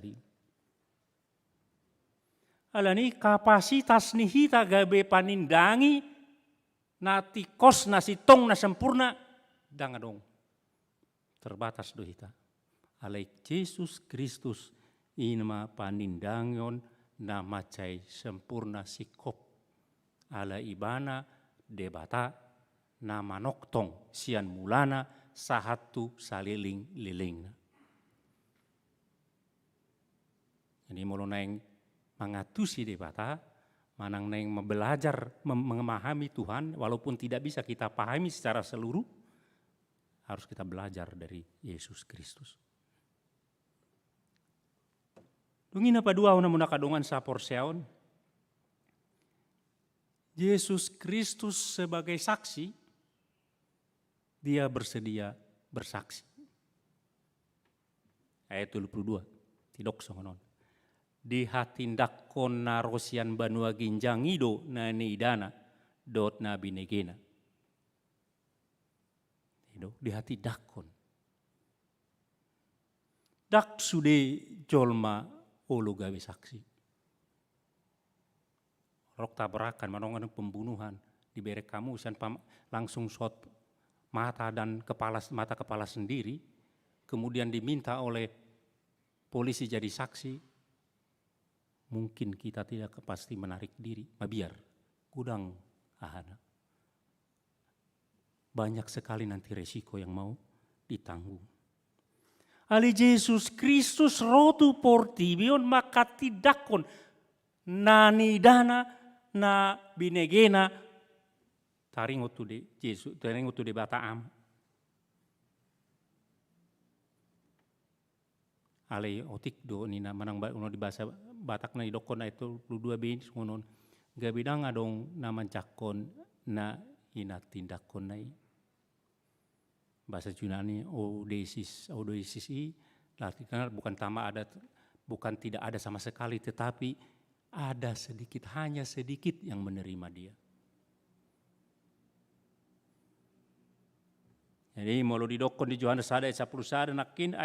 Alani kapasitas nihita gabe panindangi nati kos nasi tong na sempurna dangadong terbatas dohita. Alai Yesus Kristus inma panindangon na macai sempurna sikop ala ibana debata nama noktong sian mulana sahatu saliling-liling. Jadi mulu naing mengatusi debata, manang naing belajar memahami Tuhan, walaupun tidak bisa kita pahami secara seluruh, harus kita belajar dari Yesus Kristus. Dungin apa dua una kadongan sapor seon. Yesus Kristus sebagai saksi, dia bersedia bersaksi. Ayat 22, tidok songonon. Di hatindak kon narosian banua ginjang ido na neidana dot na binegena. Di hati dakon. Dak sude jolma olo gawe saksi. Rok tabrakan manongan pembunuhan diberi kamu langsung shot mata kepala sendiri, kemudian diminta oleh polisi jadi saksi, mungkin kita tidak pasti menarik diri, biar gudang ahana. Banyak sekali nanti resiko yang mau ditanggung. Ali Yesus Kristus rotu portibion maka tidakon nani dana na binegena taring utu de Yesus, taring utu de bataam. Ale otik do nina manang uno di bahasa Batak na idokon na itu 22 bin ngonon. Gabidang adong naman cakon na inatindakon na bahasa Yunani odesis artinya bukan tidak ada sama sekali, tetapi ada sedikit, hanya sedikit yang menerima dia. Jadi mau didokon di Yohanes 10 nakin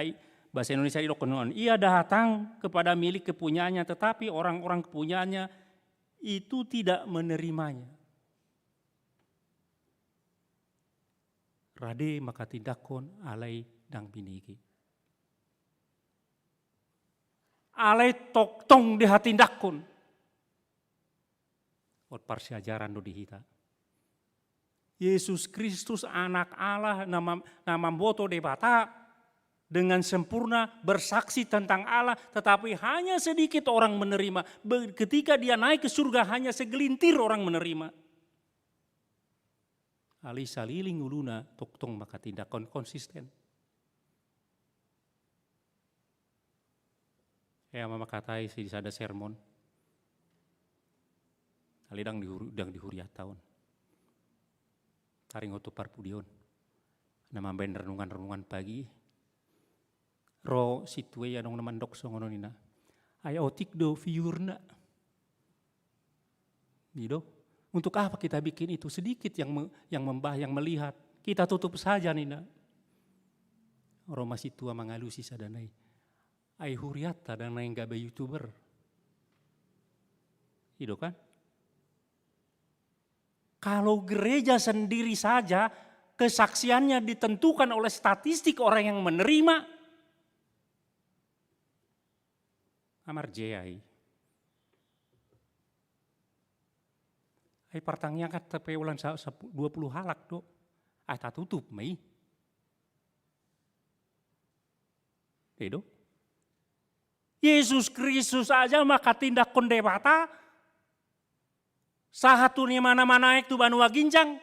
bahasa Indonesia didokon ia datang kepada milik kepunyaannya, tetapi orang-orang kepunyaannya itu tidak menerimanya. Rade maka tindakon alai dang biniki. Alai tok tong dihatindakon. Ot parsi ajaran do dihita. Yesus Kristus anak Allah nama boto debata dengan sempurna bersaksi tentang Allah, tetapi hanya sedikit orang menerima. Ketika dia naik ke surga hanya segelintir orang menerima. Ali saliling uluna toktong maka tindakan konsisten. Ya mama katai si ada sermon. Ali dang dihuriat tahun. Taring oto parpudion. Nama ben renungan pagi. Ro situe ya dong naman dokso ngono nina. Ay otik do fiurna. Gitu. Untuk apa kita bikin itu sedikit yang melihat. Kita tutup saja nina. Ro masih tua mengalusi sadanai. Ay huriata dan naing gabe YouTuber. Gitu kan? Kalau gereja sendiri saja kesaksiannya ditentukan oleh statistik orang yang menerima. Amar jayai. Ay partangnya kan tepe ulan 20 halak do. Ay tak tutup mai. Edo. Yesus Kristus aja maka tindak kondebata. Sahatunya mana-mana itu banua ginjang.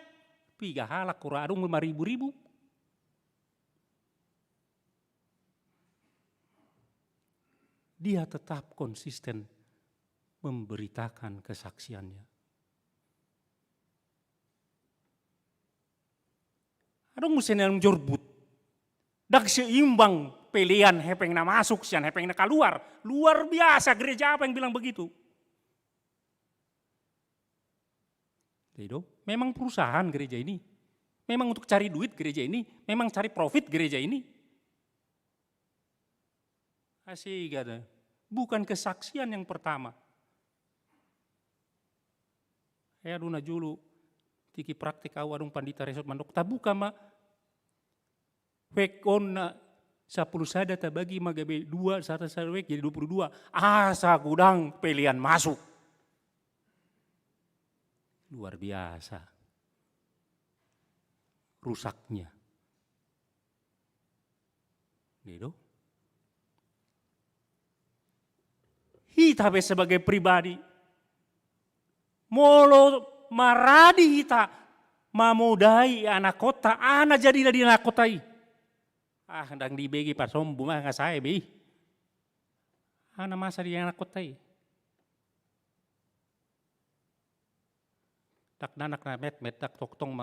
3 halak kurang 5.000. Dia tetap konsisten memberitakan kesaksiannya. Ada musim yang jorbut. Dak seimbang pilihan hepeng na masuk, sian hepeng na keluar. Luar biasa gereja apa yang bilang begitu? Memang perusahaan gereja ini. Memang untuk cari duit gereja ini. Memang cari profit gereja ini. Asik ada. Bukan kesaksian yang pertama. Ya duna julu. Tiki praktik awadung pandita resort mandok. Tabuka ma. Wek on na 10 sada tabagi magabe 2 satu wek jadi 22. Asa gudang pilihan masuk. Luar biasa. Rusaknya. Gitu. Kita sebagai pribadi. Molo maradi kita. Mamudai anak kota. Anak jadi dari anak kotai. Hendang dibagi pas sombu mah nggak saya bi. Anak masa di anak kotai. Tak nanak na met tak toktong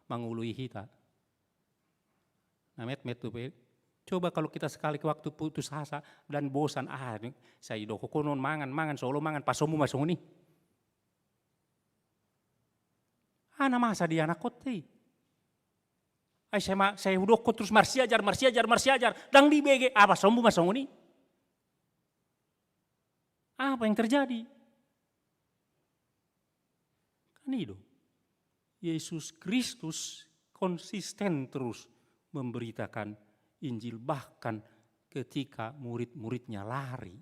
mangului hita. Na met tuh coba kalau kita sekali ke waktu putus asa dan bosan saya do konon mangan solo mangan pasomu masuk nih. Ana masa di anak kote. Saya udah terus marsi ajar dang di BG apa sombu masuk nih. Apa yang terjadi? Itu. Yesus Kristus konsisten terus memberitakan Injil bahkan ketika murid-muridnya lari.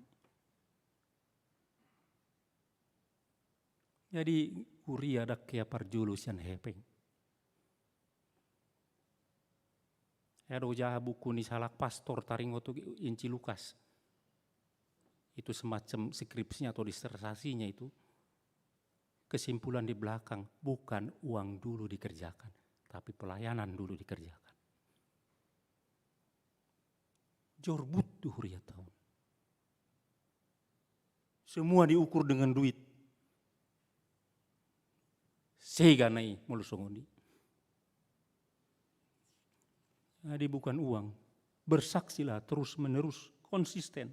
Jadi kuria ada kia parjulus yang hepeng. Ada ujaha buku ni salak pastor taringotu Injil Lukas. Itu semacam skripsinya atau disertasinya itu. Kesimpulan di belakang, bukan uang dulu dikerjakan, tapi pelayanan dulu dikerjakan. Jorbut tuh huria tahun. Semua diukur dengan duit. Sehingga naik mulusongondi. Jadi bukan uang. Bersaksilah terus menerus, konsisten.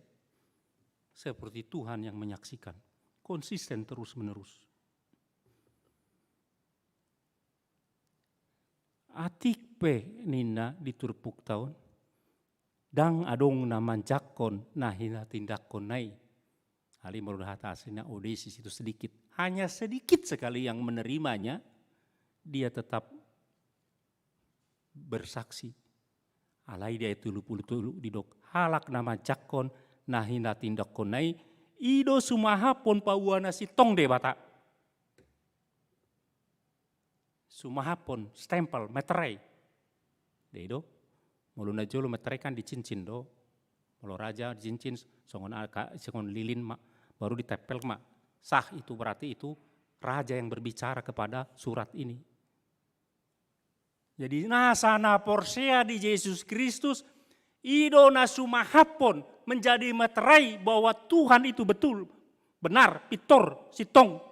Seperti Tuhan yang menyaksikan. Konsisten terus menerus. Atik pe nina diturpuk tahun. Dang adong na manjakon na hina tindakon nai. Ali merudah atasnya odesis itu sedikit. hanya sedikit sekali yang menerimanya, dia tetap bersaksi. Alai dia itu tulu didok halak nama jakon nahina tindak konai ido sumaha pon pauana si tong de bata. Sumaha pon stempel meterai. Dedo muluna jolo meterai kan di cincin do. Mulo raja di cincin songon lilin mak baru ditempel mak. Sah itu berarti itu raja yang berbicara kepada surat ini. Jadi nasana porsea di Yesus Kristus ido nasumahapon menjadi meterai bahwa Tuhan itu betul, benar, pitor, sitong.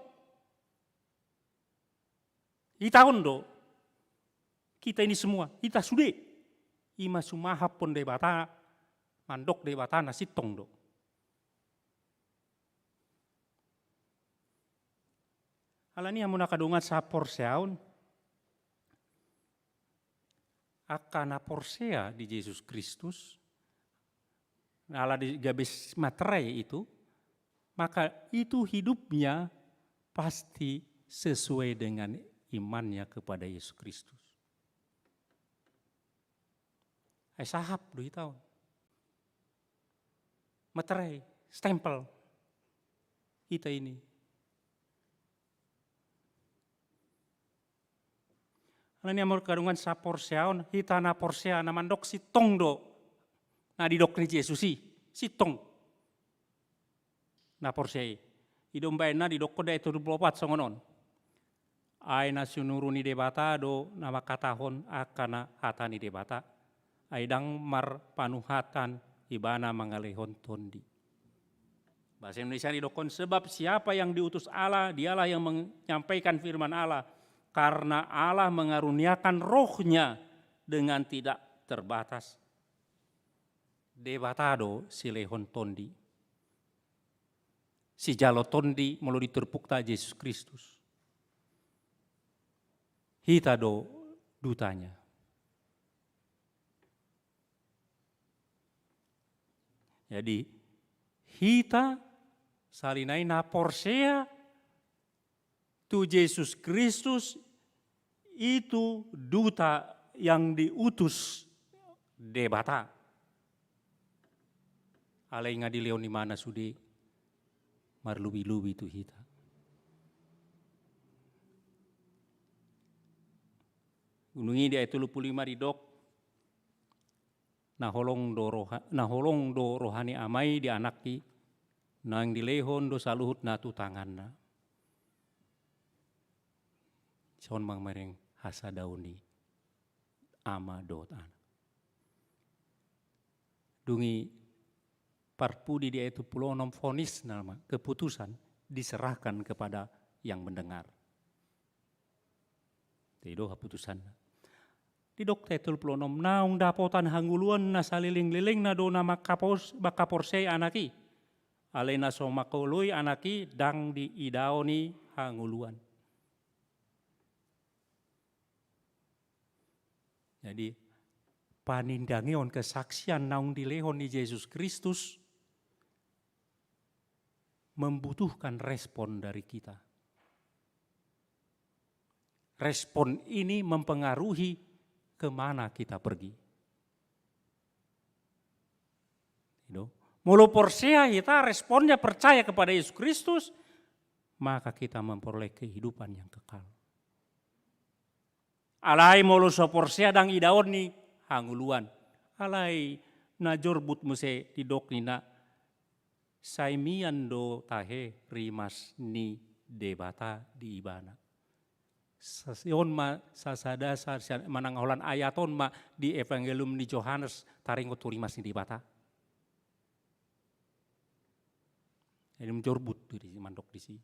Kita ondo, kita ini semua, kita sudah. Ima sumahapon debata, mandok debata na sitong do. Alani amuna kadungan sa porseaon, akana porsea di Yesus Kristus, ala di gabis materai itu, maka itu hidupnya pasti sesuai dengan imannya kepada Yesus Kristus. Ay sahap do itaw. Materai, stempel. Kita ini. Alani amor kadungan sa porseaon, hita na porsea na mandok si tong do. Na didok ni Yesus si tong. Na porsea. Idombay na didok ko da ito 24 songonon. Ay na sunuru ni debata do na makatahon akana hata ni debata. Ay dang mar panuhatan ibana mangalehon tondi. Bahasa Indonesia didokon sebab siapa yang diutus Allah, dialah yang menyampaikan firman Allah. Karena Allah mengaruniakan rohnya dengan tidak terbatas. Debatado si lehon tondi. Si jalo tondi melalui terpukta Yesus Kristus. Hita do dutanya. Jadi hita salinai na porsea tu Yesus Kristus itu duta yang diutus debata. Alai ngadi leon di mana sudi marlubi-lubi tu hita. Gunungi dia itu 25 di dok. Naholong do rohani amai di anaki. Nang dilehon do saluhut na tu tanganna. Son mang mereng hasa dauni ama dot anak. Dungi parpudi dia itu pulonom fonis nama keputusan diserahkan kepada yang mendengar. Tidak keputusan. Di dokter itu pulonom naung dapotan hanguluan na saliling-liling na do nama bakaporsei anaki. Alena somakolui anaki dang di idaoni hanguluan. Jadi panindangion kesaksian naung dilehon di Yesus Kristus membutuhkan respon dari kita. Respon ini mempengaruhi kemana kita pergi. Mulu porsea kita responnya percaya kepada Yesus Kristus, maka kita memperoleh kehidupan yang kekal. Alai molo soporsea dang idaon ni hanguluan. Alai najor but muse tidok ni na saimian do tahe rimas ni debata di ibana. Sasion ma sasada manangholan ayaton ma di evangelium ni Yohanes taringot rimas ni debata. Jadi menjorbut di mandok di sini.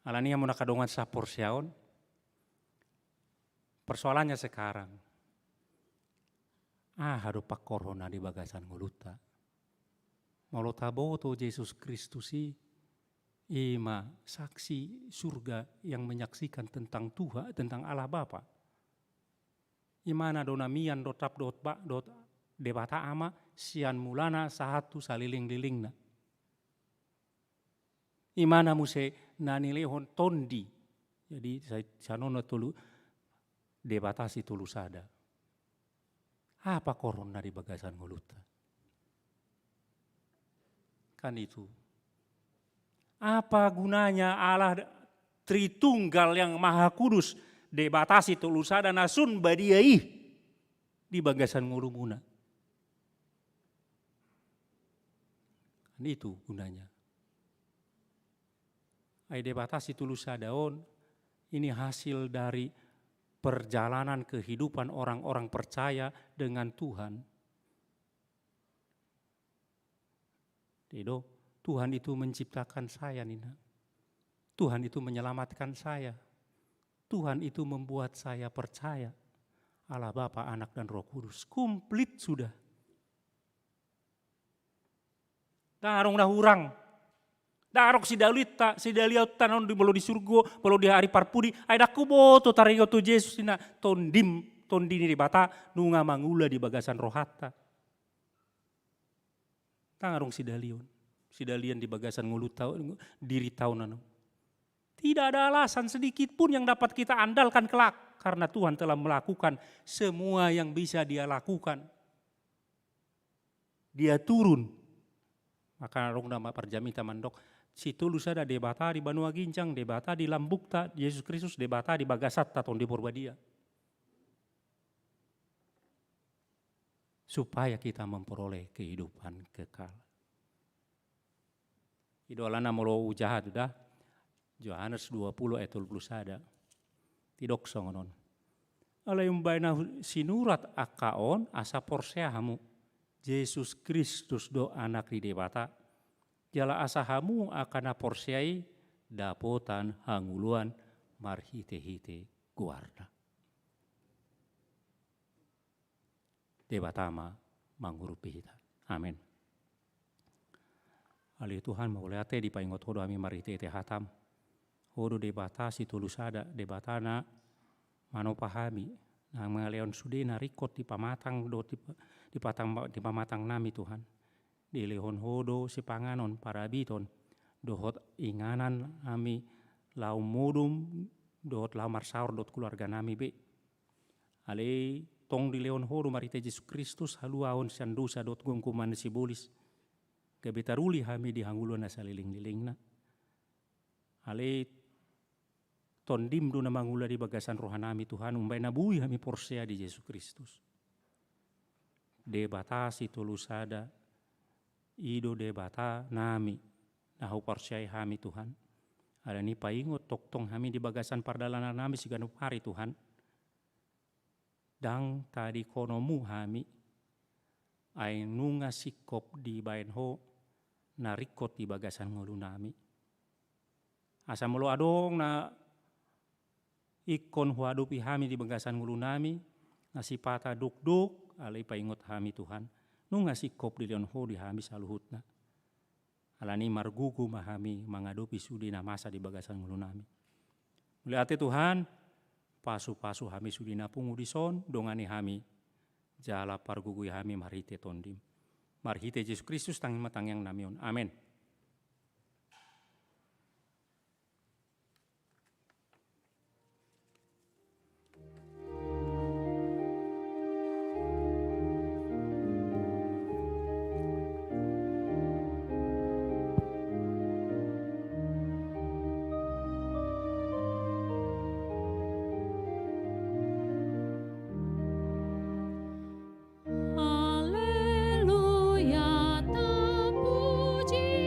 Alani yang menakadongan sa porseaon, persoalannya sekarang, harupak corona di bagasan nguluta. Molotabo to Yesus Kristus ima saksi surga yang menyaksikan tentang Tuhan, tentang Allah Bapa. Imana donamian dotap dot debata ama sian mulana sahatu saliling-lilingna. Imana muse nani lehon tondi. Jadi sanono tulu debatasi tulu sada. Apa korona di bagasan nguluta? Kan itu. Apa gunanya Allah Tritunggal yang Maha Kudus debatasi tulu sada nasun badiai di bagasan ngulumuna? Kan itu gunanya. Ai debatasi tulu sadaon ini hasil dari perjalanan kehidupan orang-orang percaya dengan Tuhan. Dedo, Tuhan itu menciptakan saya, Nina. Tuhan itu menyelamatkan saya. Tuhan itu membuat saya percaya. Allah Bapa, Anak dan Roh Kudus. Komplit sudah. Darong dah urang. Darok si daliot tanon di bolo di surga, bolo di hari parpudi. Ai daku boto taringo tu Yesus ina tondini di bata nunga mangula di bagasan rohata. Tangarong si dalian di bagasan ngulu diri tahunan. Tidak ada alasan sedikit pun yang dapat kita andalkan kelak. Karena Tuhan telah melakukan semua yang bisa dia lakukan. Dia turun. Maka rong nama perjamita mandok. Si tulus ada debata di Banua Gincang, debata di Lambukta, Yesus Kristus debata di Bagasat taton di Purbadia. Supaya kita memperoleh kehidupan kekal. Idolana molo ujahat udah. Yohanes 20 ayat 21. Tidok songonon. Alayum baina sinurat akaon asa porseahamu. Yesus Kristus do anak di debata. Jala asahamu akan porsiai dapotan hanguluan marhite-hite guarda. Debatama manghurupi kita. Amin. Ali Tuhan mauleate di paingot hodo ami marhite-hite hatam. Hodo debata si tulusada debatana mano pahami. Nang mangaleon sudena rikot di pamatang do di pamatang nami Tuhan. Di lehon hodo si panganon para biton dohot inganan ami lau modum dohot lau marsaur dot keluarga nami be ale tong di lehon hodo marite Yesus Kristus haluaon sandusa dot gongkuman si bolis gabetaruli hami di hanguluna saliling-lilingna ale tondim do na mangula di bagasan rohanami Tuhan umbai nabui hami porsea di Yesus Kristus debatasi tulusada ido debata nami nahu percaya hami Tuhan. Ada ni paingot toktong hami di bagasan pardalanan nami siganup hari Tuhan. Dang tadi konomu hami ay nunga sikop di bayan ho narikot di bagasan ngulu nami. Asa mulu adong na ikon huadupi hami di bagasan ngulu nami nasipata duk-duk alay paingot hami Tuhan. Nung ngasih kop di leon ho di hami saluhutna. Alani margugu mahami mangadopi sudi na masa di bagasan ngulu nami. Melihat Tuhan, pasu-pasu hami sudi na pungu di son, dongani hami. Jala pargugu hami marhite tondim. Marhite Yesus Kristus tanging matang yang namion. Amin. Haleluya, terpuji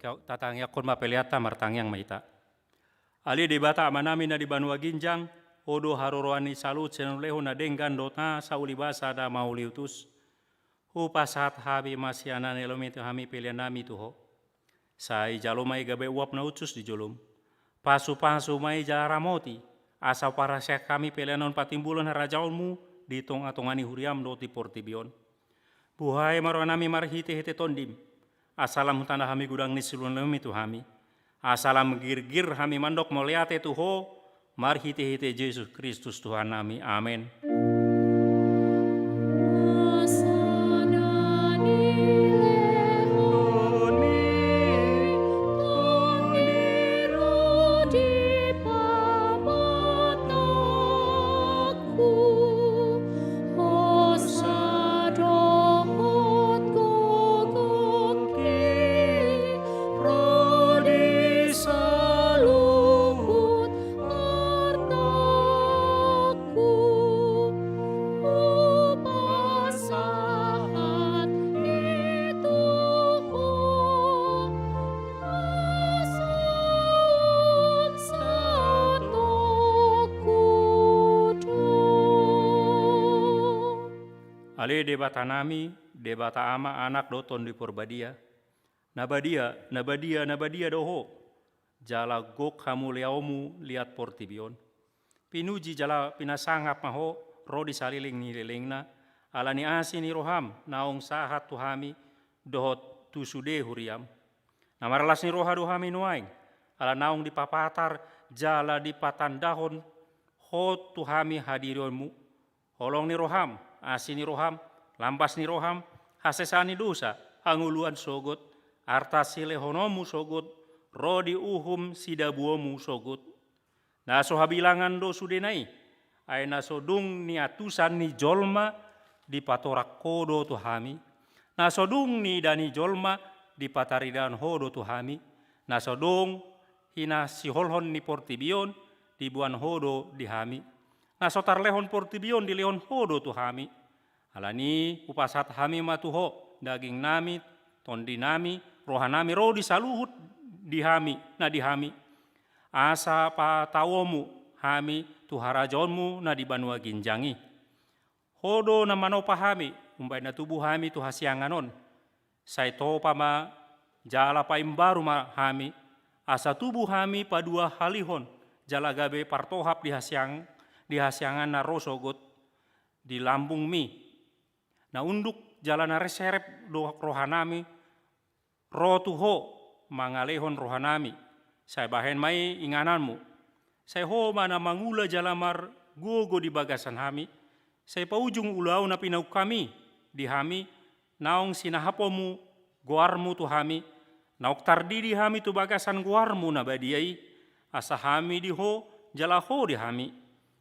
tatang yakon mapeliata martang yang maita. Ali debata amanami na di Banua Ginjang, odo haroroani salut senuleho na denggan dota sauli basa da mauliutus. Upasat habi masiana nelomito hami pelianami tuho. Sai jalomai gabe uap na ucus di jolum. Pasu-pasu mai jaramoti. Asa parasya kami pelianon patimbulan harajaulmu di tong-atongani huriam doti portibion. Buhai maronami marhite-hite tondim. Asalam tanah hami gudang nisulun lemi tu hami. Asalam gir-gir hami mandok moliate tuho. Marhite-hite Yesus Kristus Tuhan nami. Amin. Ale debata nami, debata ama anak doton di porbadia. Nabadia doho. Jala gok kamu leaumu liat portibion. Pinuji jala pinasangap maho, rodi saliling ni lelengna. Alani asi ni roham, naong sahat tuhami, dohot tusude huriam. Namarlas ni roha dohami nuaing. Ala naong dipapatar, jala dipatandahon, hot tuhami hadirionmu. Holong ni roham, asi ni roham, lampas ni roham, hasesani dosa, hanguluan sogot, artasile honomu sogot, rodi uhum sidabuomu sogot. Naso habilangan do sudenai, ay nasodung ni atusan ni jolma di patorak kodo tuhami. Nasodung ni dani jolma di pataridan hodo tuhami. Nasodung hina siholhon ni portibion di buan hodo di hami. Nasotar lehon portibion di lehon hodo tuhami. Alani upasat hami matuho daging nami, tondi nami, rohanami rodi saluhut di hami, na di hami. Asa patawomu hami tuharajonmu na di Banua Ginjangi. Hodo na manopa hami, umbay na tubuh hami tu hasianganon. Say topa ma jala pa imbaru ma hami. Asa tubuh hami padua halihon, jala gabe partohap di hasiangan na rosogot di lambung mi. Na unduk jalana reserep do rohanami, rotuho mangalehon rohanami. Saya bahen mai ingananmu. Saya ho mana mangula jalamar gogo di bagasan hami. Saya paujung ulau na pinau kami di hami. Naong sinahapomu goarmu tu hami. Naok tardidi hami tu bagasan goarmu na badiai. Asa hami di ho jalaho di hami.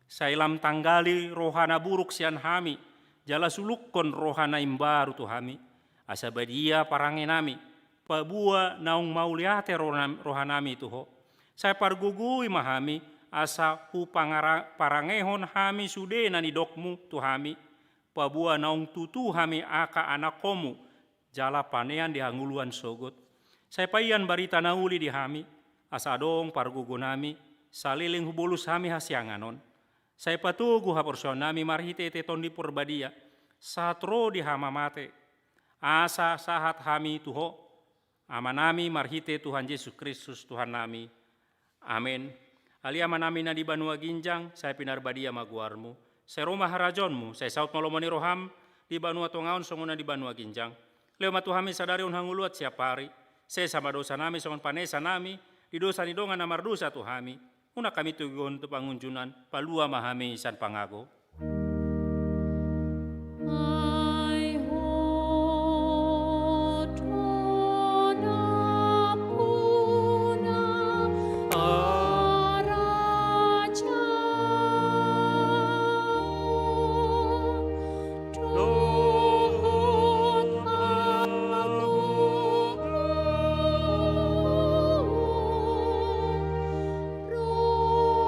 Saya lam tanggali rohana buruk sian hami. Jala sulukkon rohana imbaru tu hami. Asa badia parangenami. Pabua naung mauliate rohanami tuho. Saya pargugui mahami asa hu parangehon hami sude nani dokmu tu hami. Pabua naung tutu hami aka anakomu jala panean dihanguluan sogot. Saya payan barita nauli di hami asa dong pargugunami saliling hubulus hami hasianganon. Saya patugu haporsion nami marhite teton di porbadia satro di hamamate asa sahat hami tuho. Amanami marhite Tuhan Yesus Kristus Tuhan nami. Amin. Ali amanami na di Banua Ginjang, saya pinarbadia maguarmu. Saya rumah harajonmu, saya saut malomoni roham di Banua Tongaon songuna di Banua Ginjang. Leo matuhami sadari unhanguluat siap hari. Saya sama dosa nami songon panesa nami, di dosa ni dongan namar dosa tuhami. Una kami tugon tu pangunjunan, palua mahami san pangago.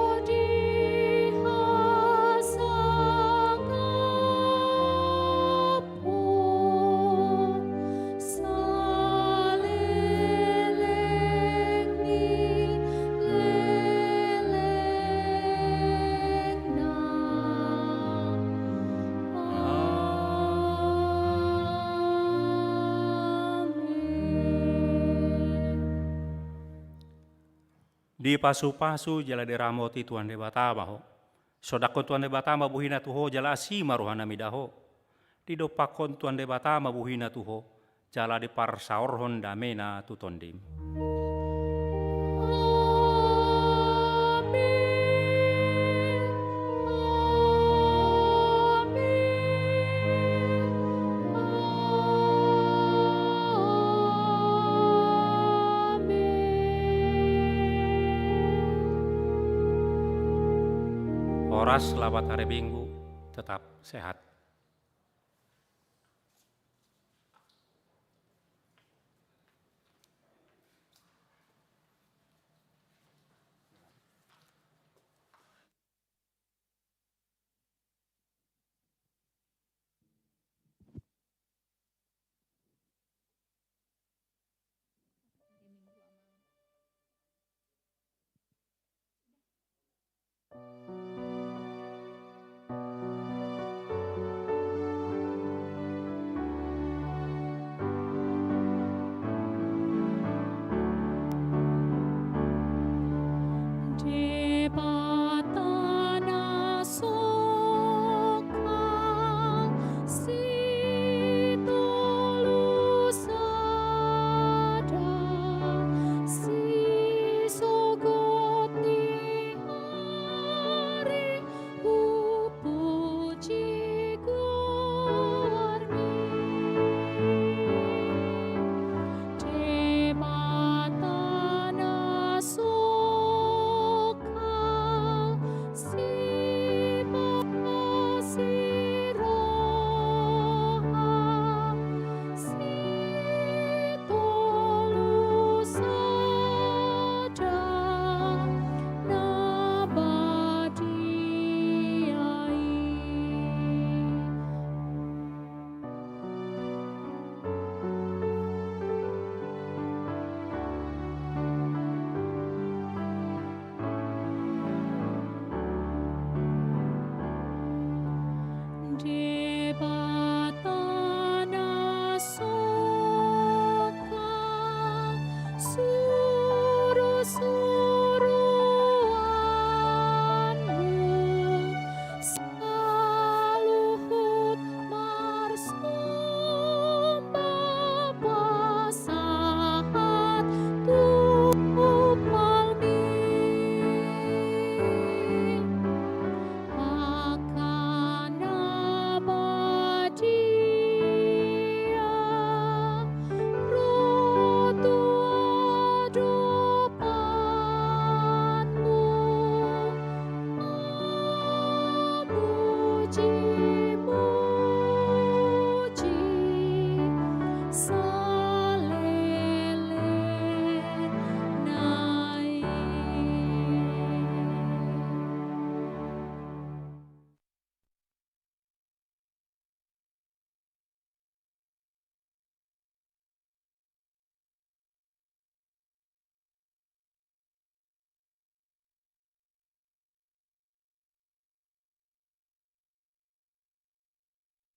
Rodi hasa Di pasu-pasu jala deramoti Tuhan de batama ho. Sodako Tuhan de batama buhina tuho jala asima rohana midaho. Di dopakon Tuhan de batama buhina tuho jala di parsaorhon damena tutondim. Horas selamat hari Minggu, tetap sehat. Puji